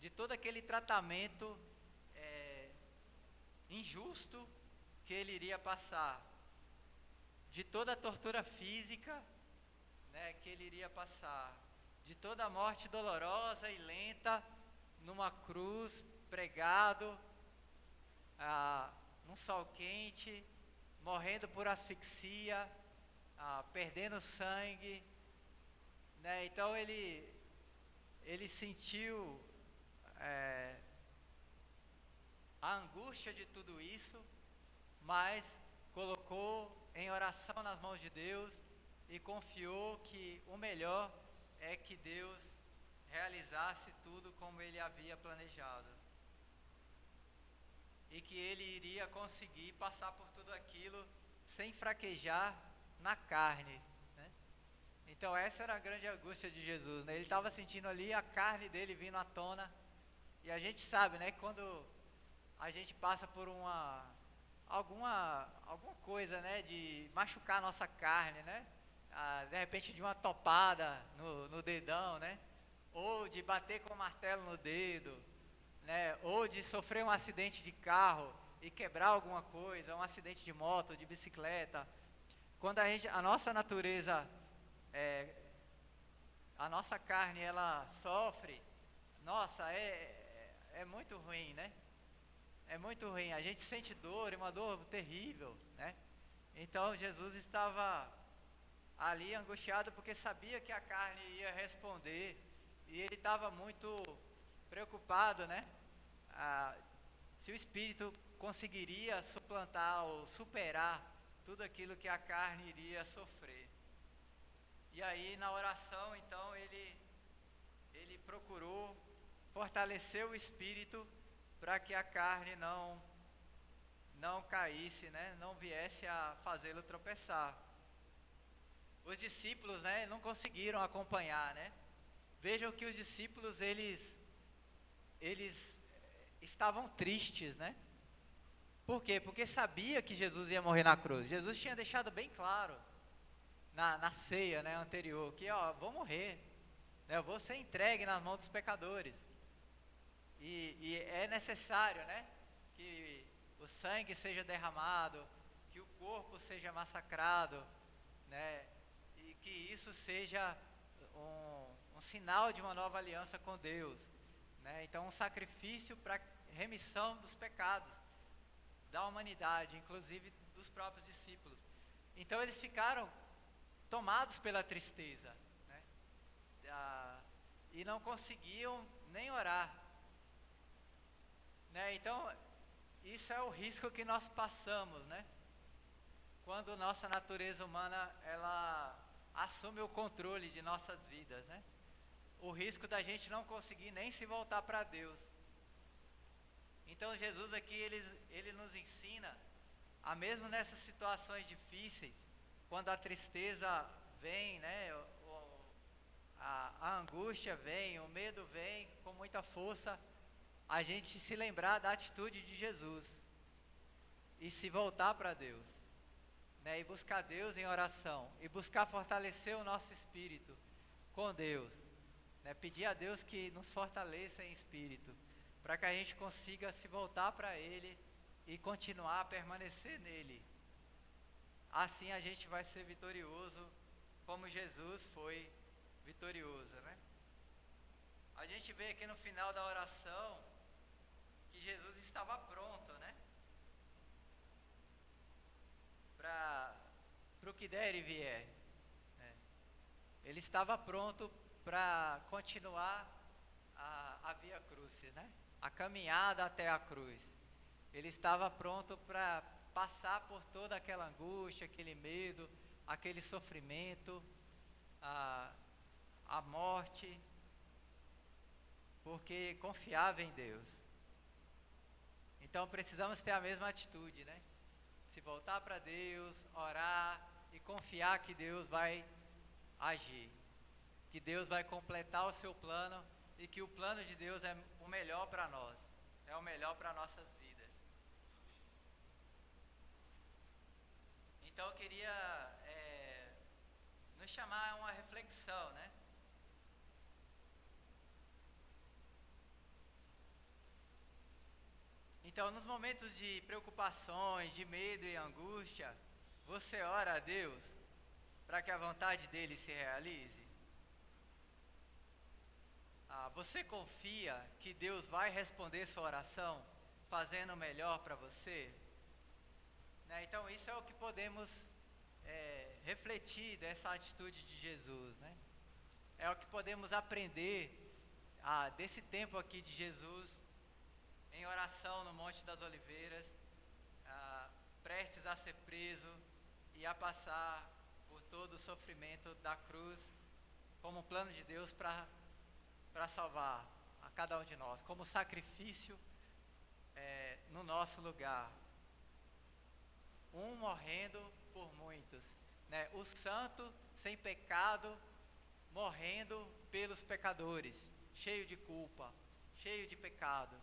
de todo aquele tratamento injusto que ele iria passar, de toda a tortura física, né, que ele iria passar, de toda a morte dolorosa e lenta numa cruz, pregado num sol quente, morrendo por asfixia, perdendo sangue, né? Então ele sentiu a angústia de tudo isso, mas colocou em oração nas mãos de Deus e confiou que o melhor é que Deus realizasse tudo como ele havia planejado, e que ele iria conseguir passar por tudo aquilo sem fraquejar na carne, né? Então essa era a grande angústia de Jesus, né? Ele estava sentindo ali a carne dele vindo à tona, e a gente sabe, né, quando a gente passa por alguma coisa, né, de machucar a nossa carne, né? De repente de uma topada no dedão, né? Ou de bater com o martelo no dedo, né? Ou de sofrer um acidente de carro e quebrar alguma coisa, um acidente de moto, de bicicleta. Quando a nossa natureza, a nossa carne, ela sofre, nossa, é muito ruim, né? É muito ruim, a gente sente dor, é uma dor terrível, né? Então Jesus estava ali angustiado porque sabia que a carne ia responder e ele estava muito preocupado, né? Se o espírito conseguiria suplantar ou superar tudo aquilo que a carne iria sofrer. E aí na oração, então, ele procurou fortalecer o espírito para que a carne não caísse, né? Não viesse a fazê-lo tropeçar. Os discípulos, né, não conseguiram acompanhar, né? Vejam que os discípulos, eles estavam tristes, né? Por quê? Porque sabia que Jesus ia morrer na cruz. Jesus tinha deixado bem claro na ceia, né, anterior, que vou morrer, né, eu vou ser entregue nas mãos dos pecadores. E é necessário, né, que o sangue seja derramado, que o corpo seja massacrado, né, e que isso seja um sinal de uma nova aliança com Deus, né? Então um sacrifício para remissão dos pecados da humanidade, inclusive dos próprios discípulos. Então eles ficaram tomados pela tristeza, né? E não conseguiam nem orar, né? Então isso é o risco que nós passamos, né? Quando nossa natureza humana, ela assume o controle de nossas vidas, né? O risco da gente não conseguir nem se voltar para Deus. Então Jesus aqui, ele nos ensina a mesmo nessas situações difíceis, quando a tristeza vem, né, a angústia vem, o medo vem com muita força, a gente se lembrar da atitude de Jesus e se voltar para Deus, né, e buscar Deus em oração, e buscar fortalecer o nosso espírito com Deus, né, pedir a Deus que nos fortaleça em espírito, para que a gente consiga se voltar para Ele e continuar a permanecer nele. Assim a gente vai ser vitorioso, como Jesus foi vitorioso, né? A gente vê aqui no final da oração que Jesus estava pronto, né? Para o que der e vier, né? Ele estava pronto para continuar a Via Crucis, né? A caminhada até a cruz. Ele estava pronto para passar por toda aquela angústia, aquele medo, aquele sofrimento, a morte, porque confiava em Deus. Então precisamos ter a mesma atitude, né? Se voltar para Deus, orar e confiar que Deus vai agir, que Deus vai completar o seu plano e que o plano de Deus é o melhor para nós, é o melhor para nossas vidas. Então eu queria nos chamar a uma reflexão, né? Então, nos momentos de preocupações, de medo e angústia, você ora a Deus para que a vontade dele se realize? Você confia que Deus vai responder sua oração fazendo o melhor para você? Né? Então isso é o que podemos refletir dessa atitude de Jesus, né? É o que podemos aprender desse tempo aqui de Jesus em oração no Monte das Oliveiras, prestes a ser preso e a passar por todo o sofrimento da cruz, como um plano de Deus para salvar a cada um de nós, como sacrifício no nosso lugar. Um morrendo por muitos, né? O santo sem pecado morrendo pelos pecadores, cheio de culpa, cheio de pecado,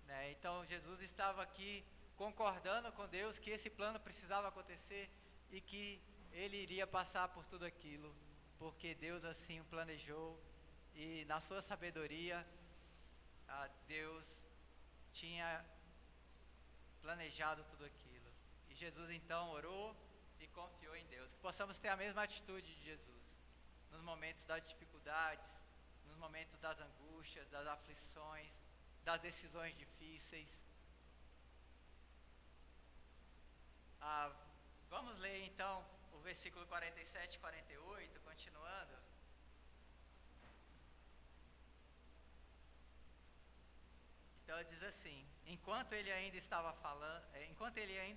né? Então Jesus estava aqui concordando com Deus que esse plano precisava acontecer e que ele iria passar por tudo aquilo, porque Deus assim o planejou e na sua sabedoria, Deus tinha planejado tudo aquilo. E Jesus então orou e confiou em Deus. Que possamos ter a mesma atitude de Jesus nos momentos das dificuldades, nos momentos das angústias, das aflições, das decisões difíceis. Vamos ler então o versículo 47 e 48, continuando. Então diz assim: enquanto ele ainda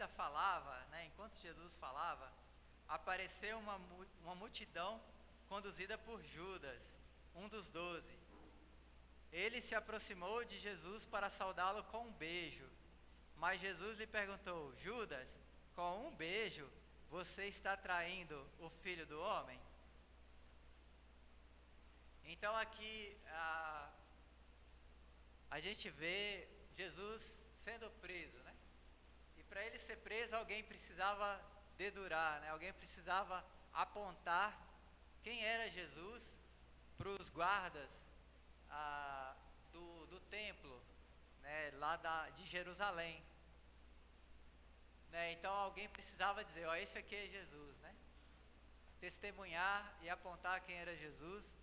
falava, né, enquanto Jesus falava, apareceu uma multidão conduzida por Judas, um dos 12. Ele se aproximou de Jesus para saudá-lo com um beijo. Mas Jesus lhe perguntou: Judas, com um beijo você está traindo o Filho do Homem? Então aqui a gente vê Jesus sendo preso, né? E para ele ser preso, alguém precisava dedurar, né? Alguém precisava apontar quem era Jesus para os guardas do templo, né? Lá de Jerusalém. Né? Então alguém precisava dizer: ó, esse aqui é Jesus, né? Testemunhar e apontar quem era Jesus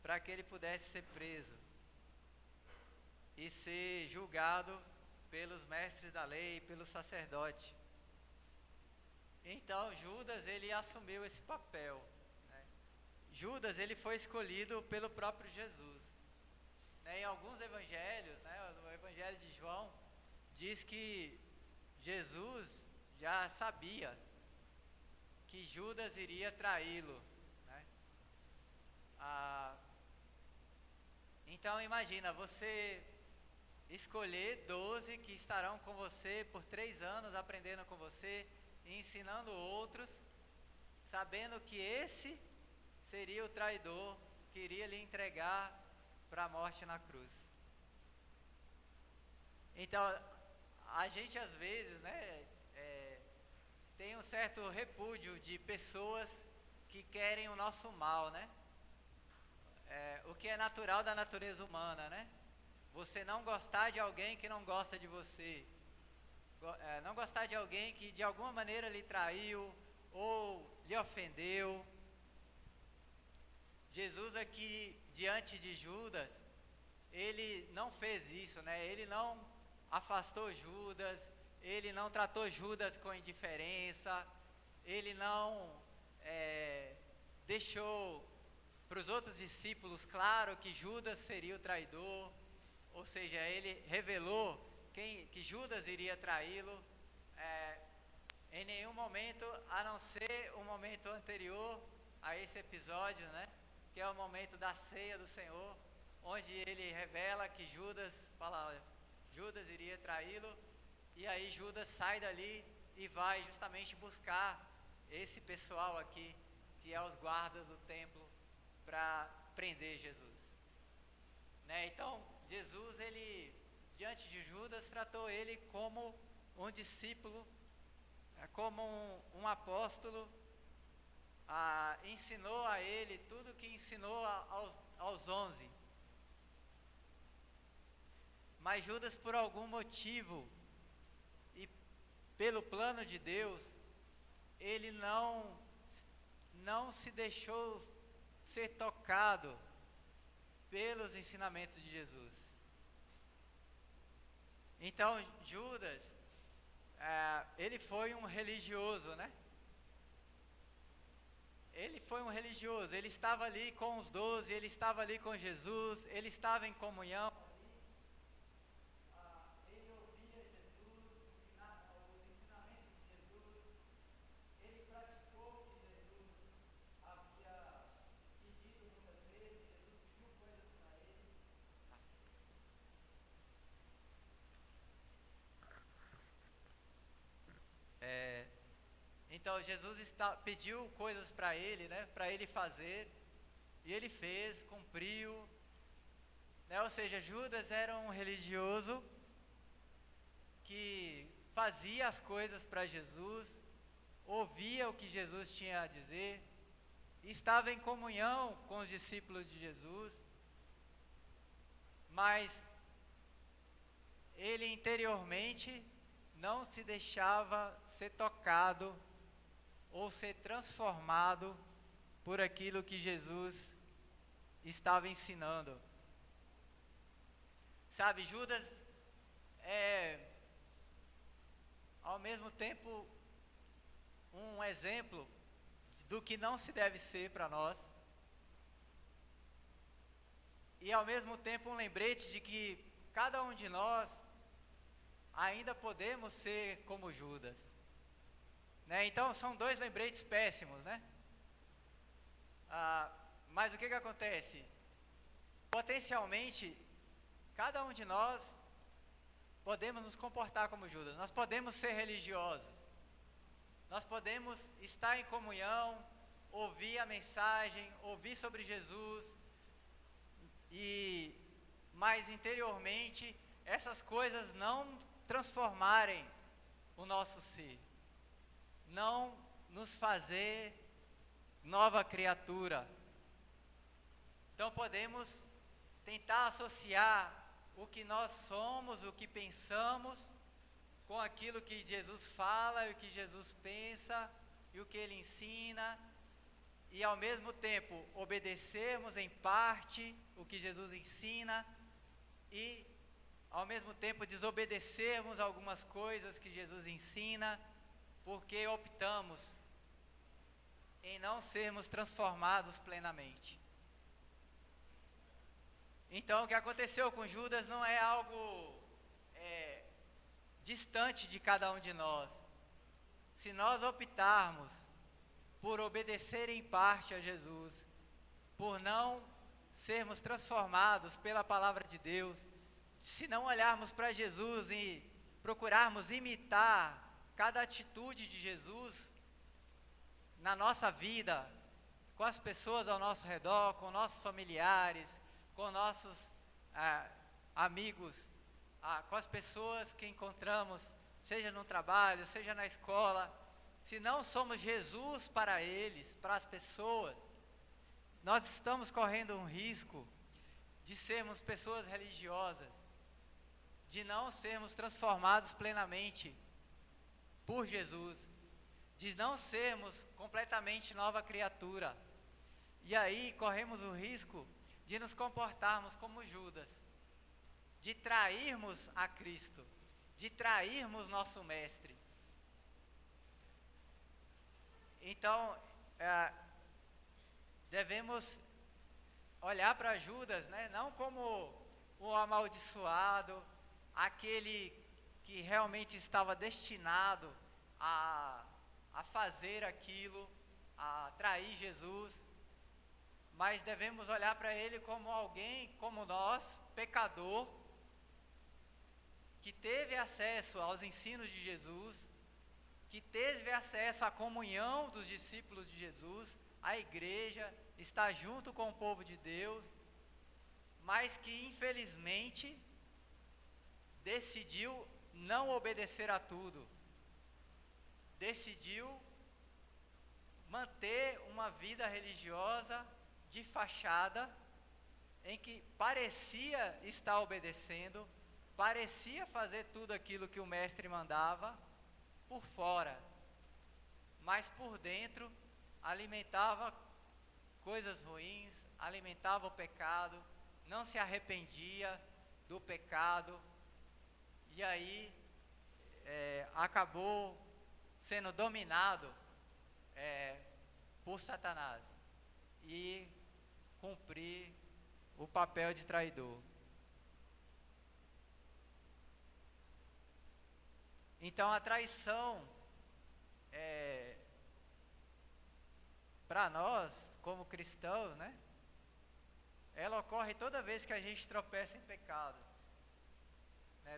para que ele pudesse ser preso e ser julgado pelos mestres da lei, pelo sacerdote. Então Judas, ele assumiu esse papel, né? Judas, ele foi escolhido pelo próprio Jesus, né? Em alguns evangelhos, né, no evangelho de João, diz que Jesus já sabia que Judas iria traí-lo, né? Então imagina, você escolher 12 que estarão com você por 3 anos, aprendendo com você e ensinando outros, sabendo que esse seria o traidor que iria lhe entregar para a morte na cruz. Então, a gente às vezes, né, tem um certo repúdio de pessoas que querem o nosso mal, né? O que é natural da natureza humana, né? Você não gostar de alguém que não gosta de você, não gostar de alguém que de alguma maneira lhe traiu ou lhe ofendeu. Jesus aqui diante de Judas, ele não fez isso, né? Ele não afastou Judas, ele não tratou Judas com indiferença, ele não deixou para os outros discípulos claro que Judas seria o traidor. Ou seja, ele revelou que Judas iria traí-lo em nenhum momento, a não ser o momento anterior a esse episódio, né? Que é o momento da ceia do Senhor, onde ele revela que Judas iria traí-lo, e aí Judas sai dali e vai justamente buscar esse pessoal aqui, que é os guardas do templo, para prender Jesus, né? Então Jesus, ele, diante de Judas, tratou ele como um discípulo, como um apóstolo, ensinou a ele tudo que ensinou aos 11. Mas Judas, por algum motivo, e pelo plano de Deus, ele não se deixou ser tocado pelos ensinamentos de Jesus. Então Judas, ele foi um religioso, né? Ele foi um religioso, ele estava ali com os 12, ele estava ali com Jesus, ele estava em comunhão. Ele ouvia Jesus, os ensinamentos de Jesus, ele praticou o que Jesus havia pedido muitas vezes, Jesus pediu coisas para ele. Então Jesus pediu coisas para ele, né, para ele fazer, e ele fez, cumpriu, né? Ou seja, Judas era um religioso que fazia as coisas para Jesus, ouvia o que Jesus tinha a dizer, estava em comunhão com os discípulos de Jesus, mas ele interiormente não se deixava ser tocado ou ser transformado por aquilo que Jesus estava ensinando. Sabe, Judas é, ao mesmo tempo, um exemplo do que não se deve ser para nós, e ao mesmo tempo um lembrete de que cada um de nós ainda podemos ser como Judas, né? Então são dois lembretes péssimos, né? Mas o que acontece? Potencialmente, cada um de nós podemos nos comportar como Judas, nós podemos ser religiosos, nós podemos estar em comunhão, ouvir a mensagem, ouvir sobre Jesus, mas interiormente essas coisas não transformarem o nosso ser, não nos fazer nova criatura. Então podemos tentar associar o que nós somos, o que pensamos, com aquilo que Jesus fala, o que Jesus pensa e o que Ele ensina, e ao mesmo tempo obedecermos em parte o que Jesus ensina e ao mesmo tempo desobedecermos algumas coisas que Jesus ensina, porque optamos em não sermos transformados plenamente. Então o que aconteceu com Judas não é algo distante de cada um de nós. Se nós optarmos por obedecer em parte a Jesus, por não sermos transformados pela palavra de Deus, se não olharmos para Jesus e procurarmos imitar cada atitude de Jesus na nossa vida, com as pessoas ao nosso redor, com nossos familiares, com nossos amigos, com as pessoas que encontramos, seja no trabalho, seja na escola, se não somos Jesus para eles, para as pessoas, nós estamos correndo um risco de sermos pessoas religiosas, de não sermos transformados plenamente por Jesus, de não sermos completamente nova criatura. E aí corremos o risco de nos comportarmos como Judas, de trairmos a Cristo, de trairmos nosso Mestre. Então, devemos olhar para Judas, né, não como o amaldiçoado, aquele que realmente estava destinado a fazer aquilo, a trair Jesus, mas devemos olhar para ele como alguém como nós, pecador, que teve acesso aos ensinos de Jesus, que teve acesso à comunhão dos discípulos de Jesus, à igreja, está junto com o povo de Deus, mas que infelizmente decidiu não obedecer a tudo, decidiu manter uma vida religiosa de fachada, em que parecia estar obedecendo, parecia fazer tudo aquilo que o mestre mandava por fora, mas por dentro alimentava coisas ruins, alimentava o pecado, não se arrependia do pecado, e aí acabou sendo dominado por Satanás e cumprir o papel de traidor. Então a traição, para nós, como cristãos, né, ela ocorre toda vez que a gente tropeça em pecado.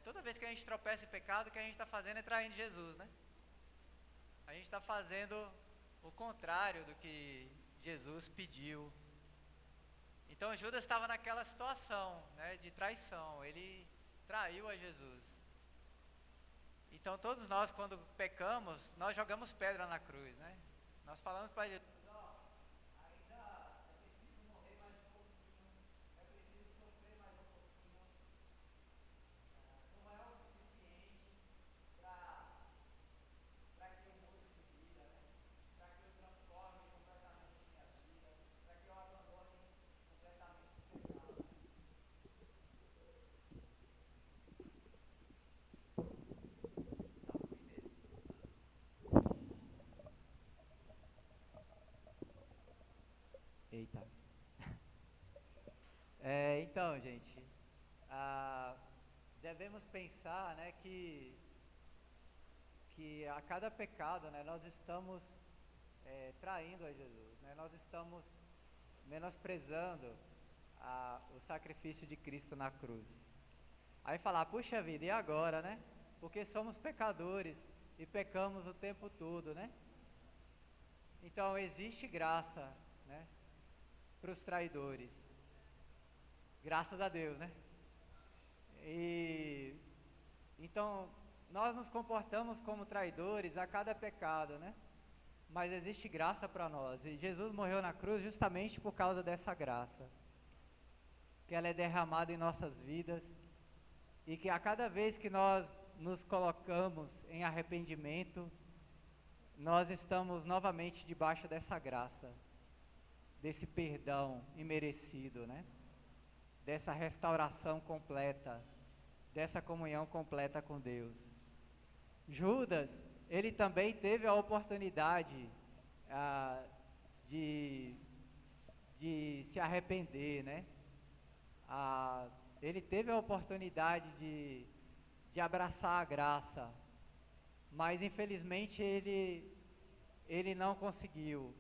Toda vez que a gente tropeça em pecado, o que a gente está fazendo é traindo Jesus, né? A gente está fazendo o contrário do que Jesus pediu. Então Judas estava naquela situação, né, de traição, ele traiu a Jesus. Então todos nós, quando pecamos, nós jogamos pedra na cruz, né? Nós falamos para Jesus, ó, ainda é preciso morrer mais um pouquinho, é preciso sofrer mais um pouquinho, não é o suficiente para que eu mude de vida, né? Para que eu transforme completamente minha vida, para que eu abandone completamente o pecado. Não, fui mesmo. Eita. Então, gente, devemos pensar, né, que a cada pecado, né, nós estamos traindo a Jesus, né, nós estamos menosprezando o sacrifício de Cristo na cruz. Aí falar, puxa vida, e agora, né? Porque somos pecadores e pecamos o tempo todo, né? Então existe graça, né, para os traidores. Graças a Deus, né? E então nós nos comportamos como traidores a cada pecado, né? Mas existe graça para nós. E Jesus morreu na cruz justamente por causa dessa graça, que ela é derramada em nossas vidas e que a cada vez que nós nos colocamos em arrependimento, nós estamos novamente debaixo dessa graça, desse perdão imerecido, né? Dessa restauração completa, dessa comunhão completa com Deus. Judas, ele também teve a oportunidade de se arrepender, né? Ele teve a oportunidade de abraçar a graça, mas infelizmente ele não conseguiu.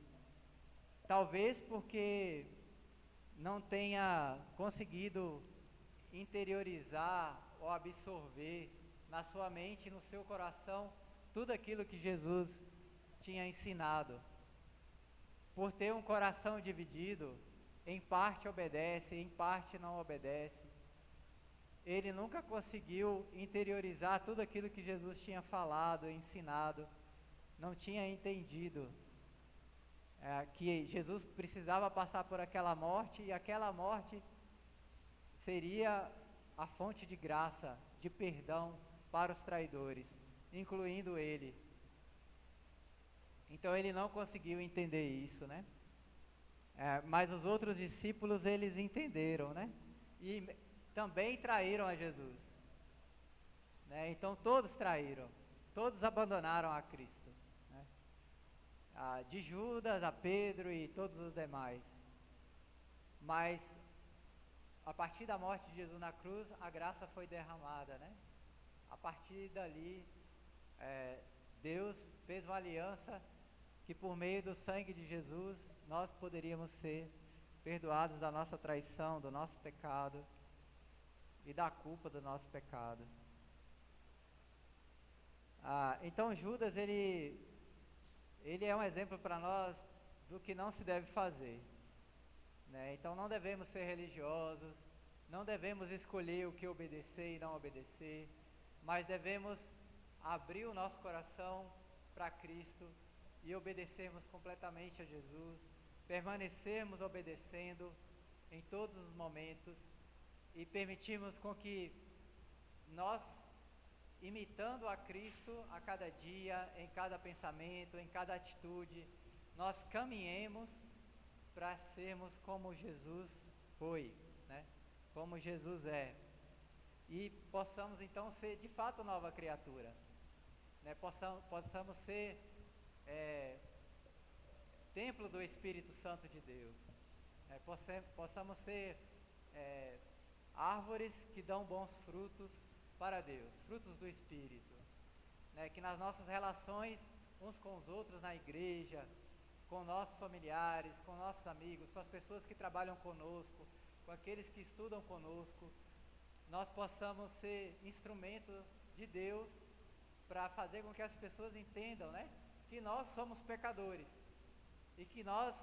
Talvez porque não tenha conseguido interiorizar ou absorver na sua mente e no seu coração tudo aquilo que Jesus tinha ensinado. Por ter um coração dividido, em parte obedece, em parte não obedece. Ele nunca conseguiu interiorizar tudo aquilo que Jesus tinha falado, ensinado, não tinha entendido que Jesus precisava passar por aquela morte e aquela morte seria a fonte de graça, de perdão para os traidores, incluindo ele. Então ele não conseguiu entender isso, né? Mas os outros discípulos, eles entenderam, né? E também traíram a Jesus, né? Então todos traíram, todos abandonaram a Cristo, né? De Judas a Pedro e todos os demais. Mas a partir da morte de Jesus na cruz, a graça foi derramada, né? A partir dali, Deus fez uma aliança que por meio do sangue de Jesus nós poderíamos ser perdoados da nossa traição, do nosso pecado e da culpa do nosso pecado. Então Judas, ele é um exemplo para nós do que não se deve fazer, né? Então não devemos ser religiosos, não devemos escolher o que obedecer e não obedecer, mas devemos abrir o nosso coração para Cristo e obedecermos completamente a Jesus, permanecermos obedecendo em todos os momentos e permitirmos com que nós, imitando a Cristo a cada dia, em cada pensamento, em cada atitude, nós caminhemos para sermos como Jesus foi, né? Como Jesus é. E possamos então ser de fato nova criatura, né? Possamos ser templo do Espírito Santo de Deus, né? Possamos ser árvores que dão bons frutos para Deus, frutos do Espírito, né? Que nas nossas relações uns com os outros na igreja, com nossos familiares, com nossos amigos, com as pessoas que trabalham conosco, com aqueles que estudam conosco, nós possamos ser instrumento de Deus para fazer com que as pessoas entendam, né, que nós somos pecadores e que nós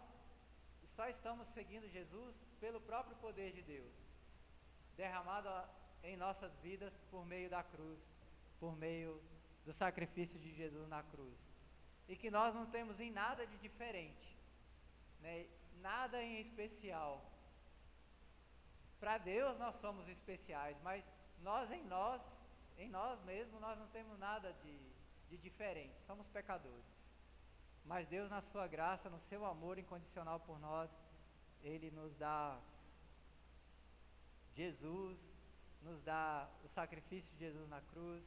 só estamos seguindo Jesus pelo próprio poder de Deus, derramado em nossas vidas por meio da cruz, por meio do sacrifício de Jesus na cruz. E que nós não temos em nada de diferente, né? Nada em especial. Para Deus nós somos especiais, mas em nós mesmos, nós não temos nada de diferente, somos pecadores. Mas Deus, na sua graça, no seu amor incondicional por nós, Ele nos dá Jesus, nos dá o sacrifício de Jesus na cruz,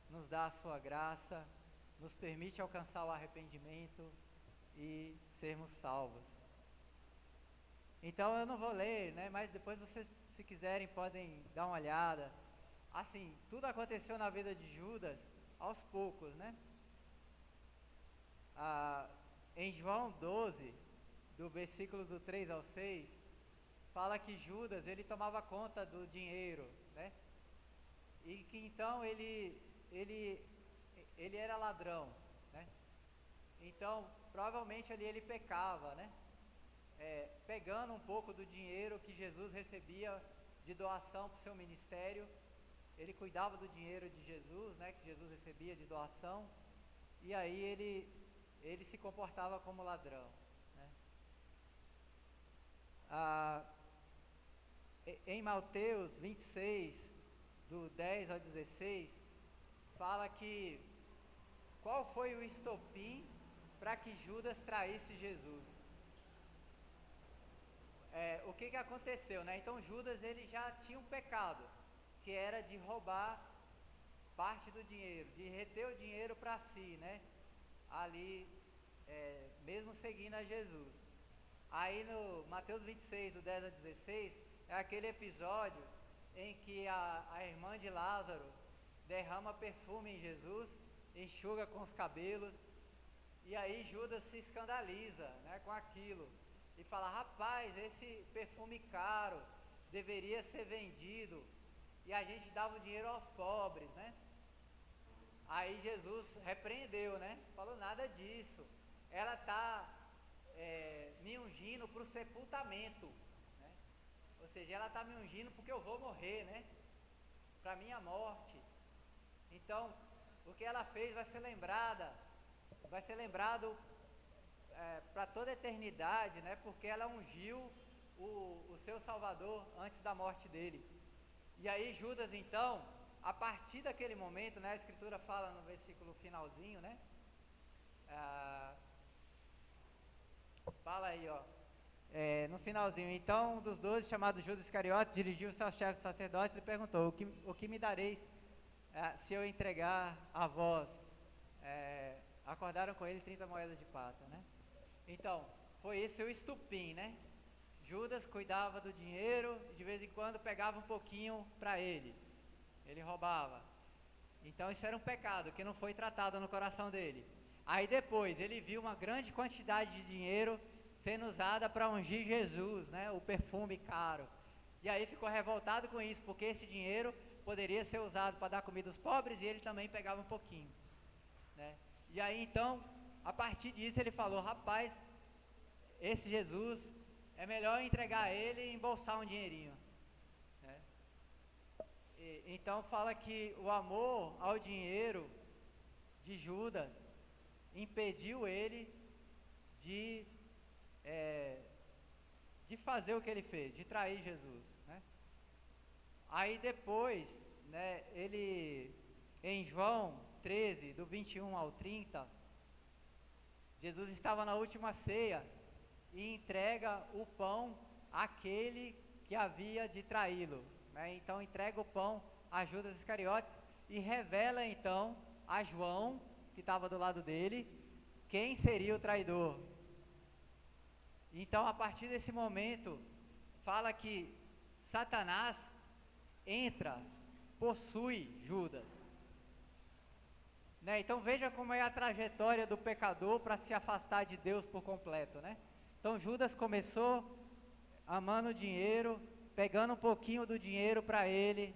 nos dá a sua graça, nos permite alcançar o arrependimento e sermos salvos. Então eu não vou ler, né, mas depois vocês, se quiserem, podem dar uma olhada. Assim, tudo aconteceu na vida de Judas aos poucos, né? Em João 12, do versículo do 3 ao 6, fala que Judas, ele tomava conta do dinheiro, né? E que então ele era ladrão, né? Então, provavelmente ali ele pecava, né? Pegando um pouco do dinheiro que Jesus recebia de doação para o seu ministério. Ele cuidava do dinheiro de Jesus, né, que Jesus recebia de doação, e aí ele se comportava como ladrão, né? Em Mateus 26, do 10 ao 16, fala que qual foi o estopim para que Judas traísse Jesus. O que aconteceu, né? Então Judas, ele já tinha um pecado, que era de roubar parte do dinheiro, de reter o dinheiro para si, né? Ali, mesmo seguindo a Jesus. Aí no Mateus 26, do 10 a 16, é aquele episódio em que a irmã de Lázaro derrama perfume em Jesus, enxuga com os cabelos, e aí Judas se escandaliza, né, com aquilo, e fala: rapaz, esse perfume caro deveria ser vendido, e a gente dava o dinheiro aos pobres, né? Aí Jesus repreendeu, né? Falou: nada disso, ela está me ungindo para o sepultamento, né? Ou seja, ela está me ungindo porque eu vou morrer, né? Para a minha morte. Então, o que ela fez vai ser lembrado para toda a eternidade, né? Porque ela ungiu o seu Salvador antes da morte dele. E aí Judas, então, a partir daquele momento, né, a Escritura fala no versículo finalzinho, né? Fala aí, ó. No finalzinho: então, um dos 12, chamado Judas Iscariote, dirigiu-se ao chefe sacerdote e lhe perguntou: o que me dareis se eu entregar a vós? Acordaram com ele 30 moedas de prata, né? Então, foi esse o estupim, né? Judas cuidava do dinheiro e de vez em quando pegava um pouquinho para ele roubava. Então isso era um pecado que não foi tratado no coração dele. Aí depois ele viu uma grande quantidade de dinheiro sendo usada para ungir Jesus, né, o perfume caro, e aí ficou revoltado com isso, porque esse dinheiro poderia ser usado para dar comida aos pobres, e ele também pegava um pouquinho, né? E aí então, a partir disso ele falou: rapaz, esse Jesus, é melhor entregar ele e embolsar um dinheirinho, né? Então fala que o amor ao dinheiro de Judas impediu ele de fazer o que ele fez, de trair Jesus, né? Aí depois, né, ele, em João 13, do 21 ao 30, Jesus estava na última ceia e entrega o pão àquele que havia de traí-lo, né? Então entrega o pão a Judas Iscariotes e revela então a João, que estava do lado dele, quem seria o traidor. Então, a partir desse momento, fala que Satanás entra, possui Judas, né? Então veja como é a trajetória do pecador para se afastar de Deus por completo, né? Então Judas começou amando o dinheiro, pegando um pouquinho do dinheiro para ele,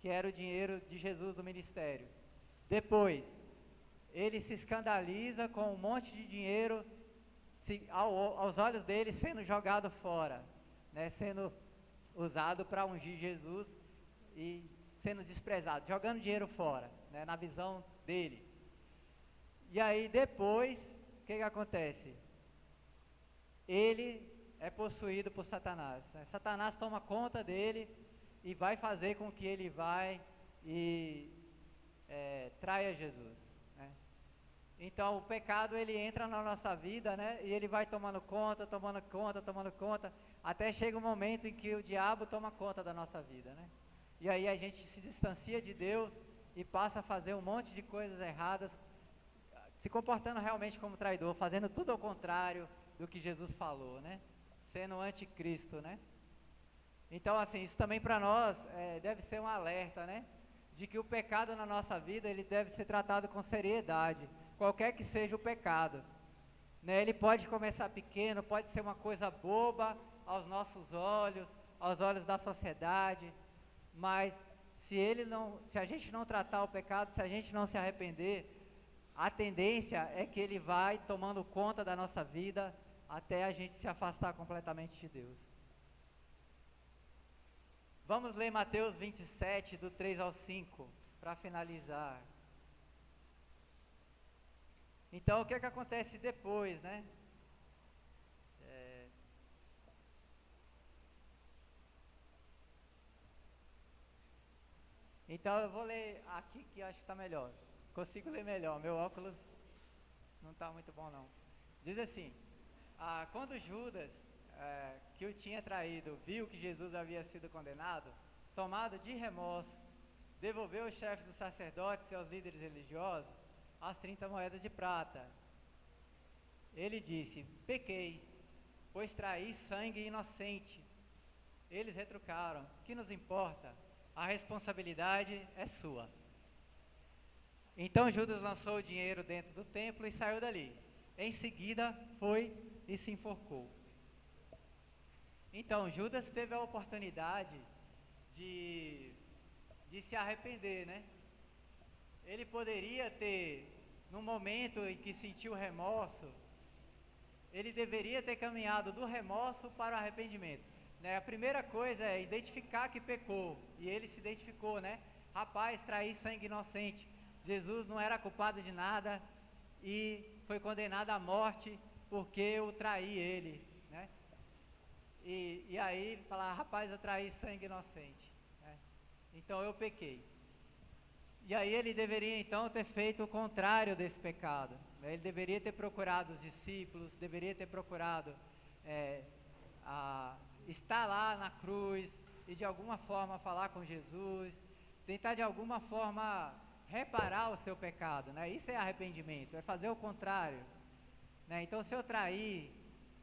que era o dinheiro de Jesus do ministério. Depois, ele se escandaliza com um monte de dinheiro aos olhos dele sendo jogado fora, né, sendo usado para ungir Jesus e sendo desprezado, jogando dinheiro fora. né, na visão dele. E aí depois, o que acontece? Ele é possuído por Satanás, né? Satanás toma conta dele e vai fazer com que ele vai e traia Jesus, né? Então o pecado ele entra na nossa vida, né? E ele vai tomando conta, até chega um momento em que o diabo toma conta da nossa vida, né? E aí a gente se distancia de Deus e passa a fazer um monte de coisas erradas, se comportando realmente como traidor, fazendo tudo ao contrário do que Jesus falou, né? Sendo um anticristo, né? Então, assim, isso também para nós deve ser um alerta, né? De que o pecado na nossa vida, ele deve ser tratado com seriedade, qualquer que seja o pecado, né? Ele pode começar pequeno, pode ser uma coisa boba aos nossos olhos, aos olhos da sociedade, mas se a gente não tratar o pecado, se a gente não se arrepender, a tendência é que ele vai tomando conta da nossa vida até a gente se afastar completamente de Deus. Vamos ler Mateus 27, do 3 ao 5, para finalizar. Então, o que acontece depois, né? Então, eu vou ler aqui que acho que está melhor. Consigo ler melhor, meu óculos não está muito bom não. Diz assim: quando Judas, que o tinha traído, viu que Jesus havia sido condenado, tomado de remorso, devolveu aos chefes dos sacerdotes e aos líderes religiosos as 30 moedas de prata. Ele disse: pequei, pois traí sangue inocente. Eles retrucaram: que nos importa? A responsabilidade é sua. Então Judas lançou o dinheiro dentro do templo e saiu dali. Em seguida foi e se enforcou. Então Judas teve a oportunidade de se arrepender, né? Ele poderia ter, no momento em que sentiu remorso, ele deveria ter caminhado do remorso para o arrependimento, né? A primeira coisa é identificar que pecou, e ele se identificou, né? Rapaz, traí sangue inocente, Jesus não era culpado de nada e foi condenado à morte porque eu traí ele, né? E aí falar: rapaz, eu traí sangue inocente, né? Então eu pequei. E aí ele deveria então ter feito o contrário desse pecado, né? Ele deveria ter procurado os discípulos, deveria ter procurado estar lá na cruz e de alguma forma falar com Jesus, tentar de alguma forma reparar o seu pecado, né? Isso é arrependimento, é fazer o contrário, né? Então, se eu trair,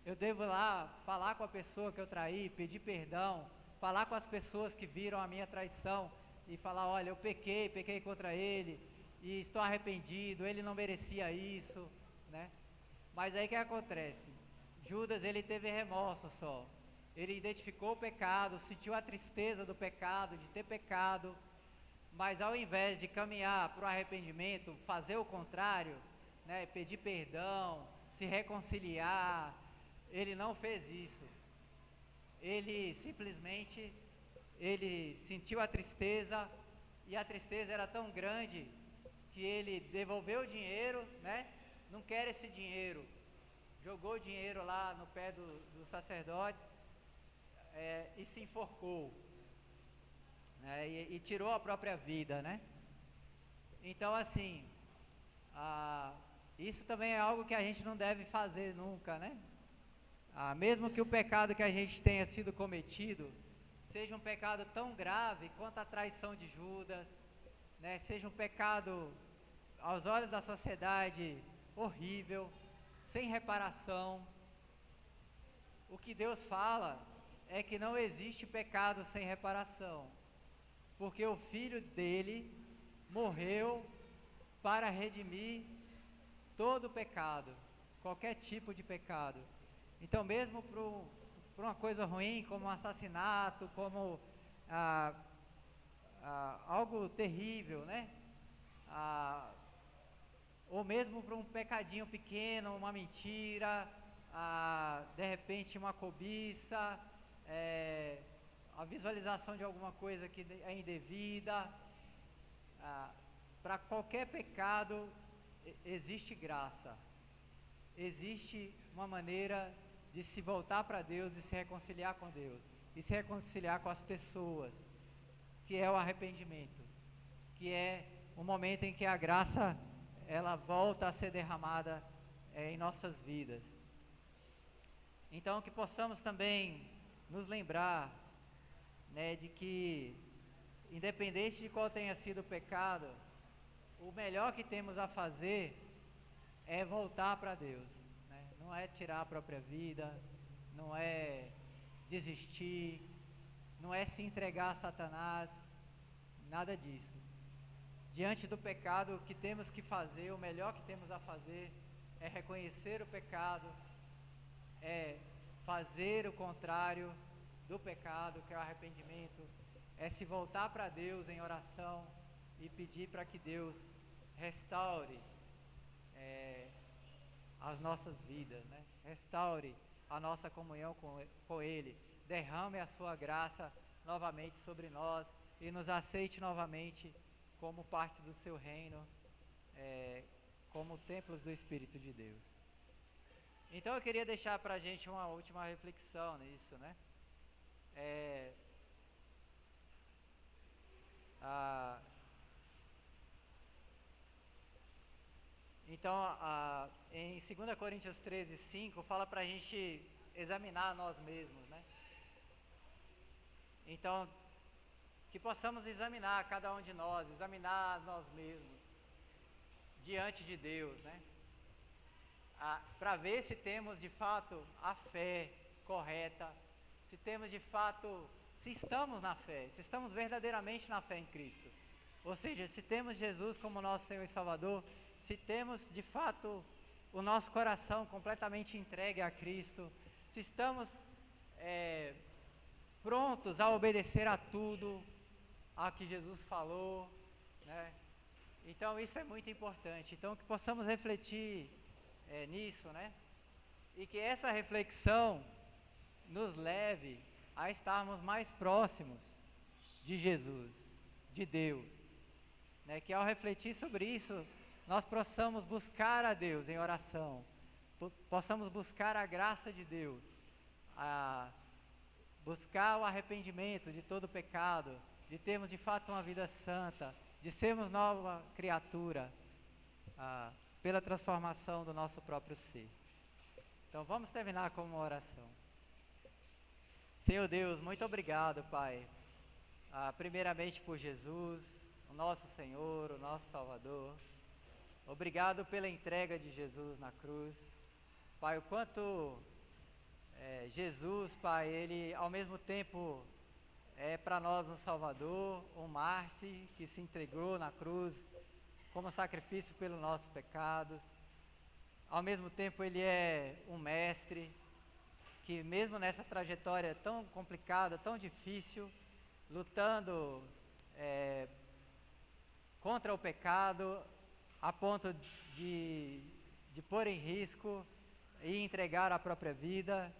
eu devo lá falar com a pessoa que eu traí, pedir perdão, falar com as pessoas que viram a minha traição e falar: olha, eu pequei contra ele e estou arrependido, ele não merecia isso, né? Mas aí o que acontece? Judas, ele teve remorso só, ele identificou o pecado, sentiu a tristeza do pecado, de ter pecado, mas ao invés de caminhar para o arrependimento, fazer o contrário, né, pedir perdão, se reconciliar, ele não fez isso. Ele simplesmente, ele sentiu a tristeza, e a tristeza era tão grande que ele devolveu o dinheiro, né? Não quer esse dinheiro. Jogou o dinheiro lá no pé dos sacerdotes e se enforcou, né? E tirou a própria vida, né? Então, assim, isso também é algo que a gente não deve fazer nunca, né? Mesmo que o pecado que a gente tenha sido cometido seja um pecado tão grave quanto a traição de Judas, né? Seja um pecado aos olhos da sociedade horrível, sem reparação, o que Deus fala é que não existe pecado sem reparação, porque o Filho dele morreu para redimir todo o pecado, qualquer tipo de pecado. Então, mesmo por uma coisa ruim, como um assassinato, como algo terrível, né? Ou mesmo para um pecadinho pequeno, uma mentira, de repente uma cobiça, a visualização de alguma coisa que é indevida, para qualquer pecado existe graça. Existe uma maneira de se voltar para Deus e se reconciliar com Deus. E se reconciliar com as pessoas, que é o arrependimento. Que é o momento em que a graça, ela volta a ser derramada em nossas vidas. Então, que possamos também nos lembrar, né, de que, independente de qual tenha sido o pecado, o melhor que temos a fazer é voltar para Deus, né? Não é tirar a própria vida, não é desistir, não é se entregar a Satanás, nada disso. Diante do pecado, o que temos que fazer, o melhor que temos a fazer é reconhecer o pecado, é fazer o contrário do pecado, que é o arrependimento, é se voltar para Deus em oração e pedir para que Deus restaure as nossas vidas, né? Restaure a nossa comunhão com Ele, derrame a sua graça novamente sobre nós e nos aceite novamente como parte do seu reino, como templos do Espírito de Deus. Então eu queria deixar para a gente uma última reflexão nisso, né? Em 2 Coríntios 13:5 fala para a gente examinar nós mesmos, né? Então, que possamos examinar cada um de nós, examinar nós mesmos diante de Deus, né? Para ver se temos de fato a fé correta, se temos de fato, se estamos na fé, se estamos verdadeiramente na fé em Cristo. Ou seja, se temos Jesus como nosso Senhor e Salvador, se temos de fato o nosso coração completamente entregue a Cristo, se estamos prontos a obedecer a tudo a que Jesus falou, né? Então isso é muito importante. Então que possamos refletir nisso, né? E que essa reflexão nos leve a estarmos mais próximos de Jesus, de Deus, né? Que ao refletir sobre isso, nós possamos buscar a Deus em oração, possamos buscar a graça de Deus, buscar o arrependimento de todo pecado, de termos de fato uma vida santa, de sermos nova criatura, pela transformação do nosso próprio ser. Então vamos terminar com uma oração. Senhor Deus, muito obrigado, Pai, primeiramente por Jesus, o nosso Senhor, o nosso Salvador. Obrigado pela entrega de Jesus na cruz. Pai, o quanto Jesus, Pai, Ele ao mesmo tempo é para nós um Salvador, um mártir que se entregou na cruz como sacrifício pelos nossos pecados. Ao mesmo tempo Ele é um mestre que mesmo nessa trajetória tão complicada, tão difícil, lutando contra o pecado, a ponto de pôr em risco e entregar a própria vida.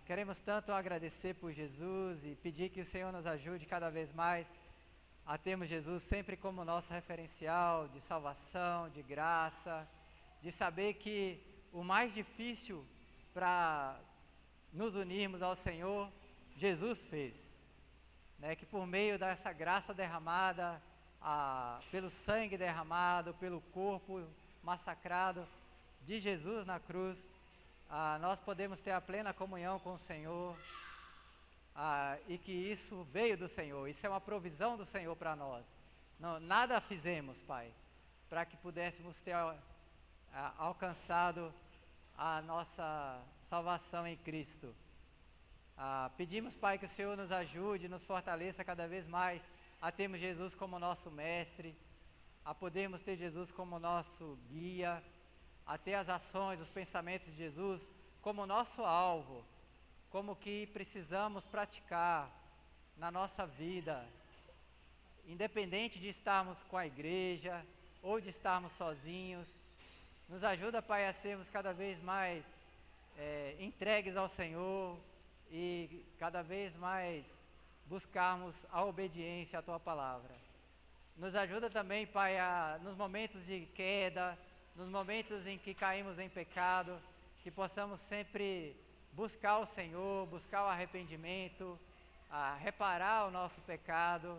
Queremos tanto agradecer por Jesus e pedir que o Senhor nos ajude cada vez mais a termos Jesus sempre como nosso referencial de salvação, de graça, de saber que o mais difícil para nos unirmos ao Senhor, Jesus fez, né? Que por meio dessa graça derramada, pelo sangue derramado, pelo corpo massacrado de Jesus na cruz, nós podemos ter a plena comunhão com o Senhor, e que isso veio do Senhor, isso é uma provisão do Senhor para nós. Nada fizemos, Pai, para que pudéssemos ter alcançado a nossa salvação em Cristo. Pedimos, Pai, que o Senhor nos ajude, nos fortaleça cada vez mais a termos Jesus como nosso mestre, a podermos ter Jesus como nosso guia, a ter as ações, os pensamentos de Jesus como nosso alvo, como que precisamos praticar na nossa vida, independente de estarmos com a igreja ou de estarmos sozinhos. Nos ajuda, Pai, a sermos cada vez mais entregues ao Senhor e cada vez mais buscarmos a obediência à Tua palavra. Nos ajuda também, Pai, nos momentos de queda, nos momentos em que caímos em pecado, que possamos sempre buscar o Senhor, buscar o arrependimento, reparar o nosso pecado,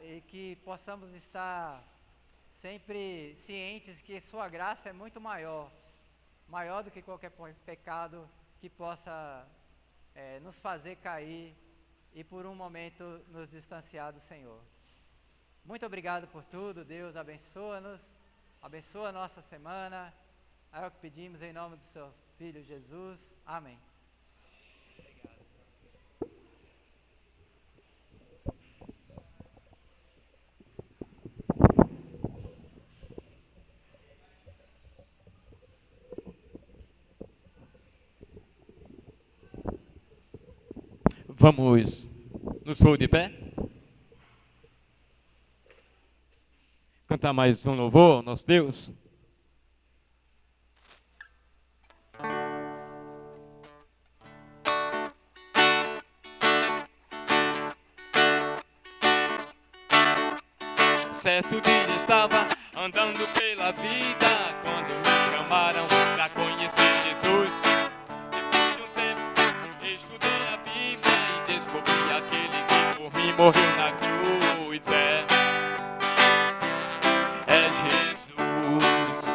e que possamos estar sempre cientes que Sua graça é muito maior do que qualquer pecado que possa nos fazer cair e por um momento nos distanciar do Senhor. Muito obrigado por tudo, Deus, abençoa-nos, abençoa a nossa semana, é o que pedimos em nome do Seu Filho Jesus, amém. Vamos nos pôr de pé? Cantar mais um louvor ao nosso Deus? Certo dia estava andando pela vida quando me chamaram para conhecer Jesus. Depois de um tempo estudei a Bíblia e descobri aquele que por mim morreu na cruz. É Jesus.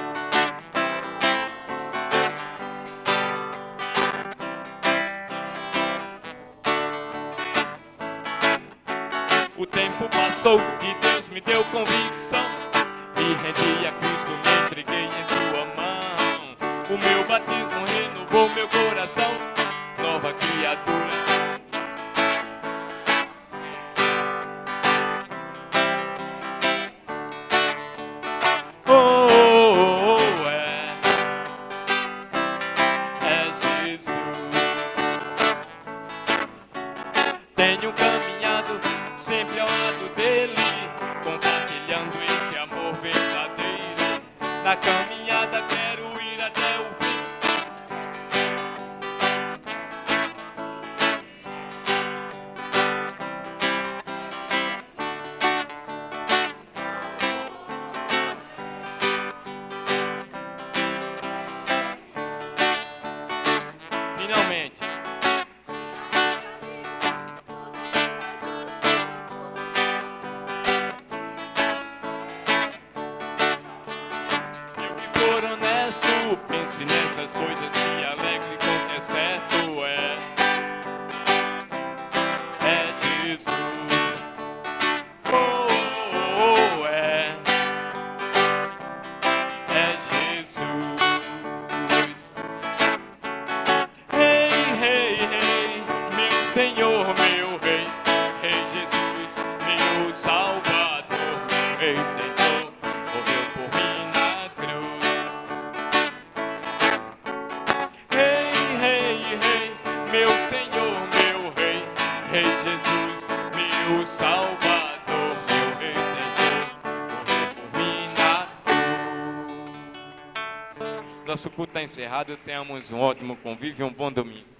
O tempo passou e Deus me deu convicção. Me rendi a Cristo, me entreguei em Sua mão. O meu batismo renovou meu coração. Nova criatura. É Jesus. Tenho caminhado sempre ao lado dele, compartilhando esse amor verdadeiro. Na caminhada quero ir até o fim. Finalmente. Pense nessas coisas, se alegre com o que é certo. É Jesus. É Jesus. Hey, hey, hey, meu Senhor, meu Rei. Rei Jesus, meu Salvador, meu Redentor, morreu por mim na cruz. Meu Senhor, meu Rei, Rei Jesus, meu Salvador, meu Redentor, morreu por mim na cruz. Nosso culto está encerrado, tenhamos um ótimo convívio e um bom domingo.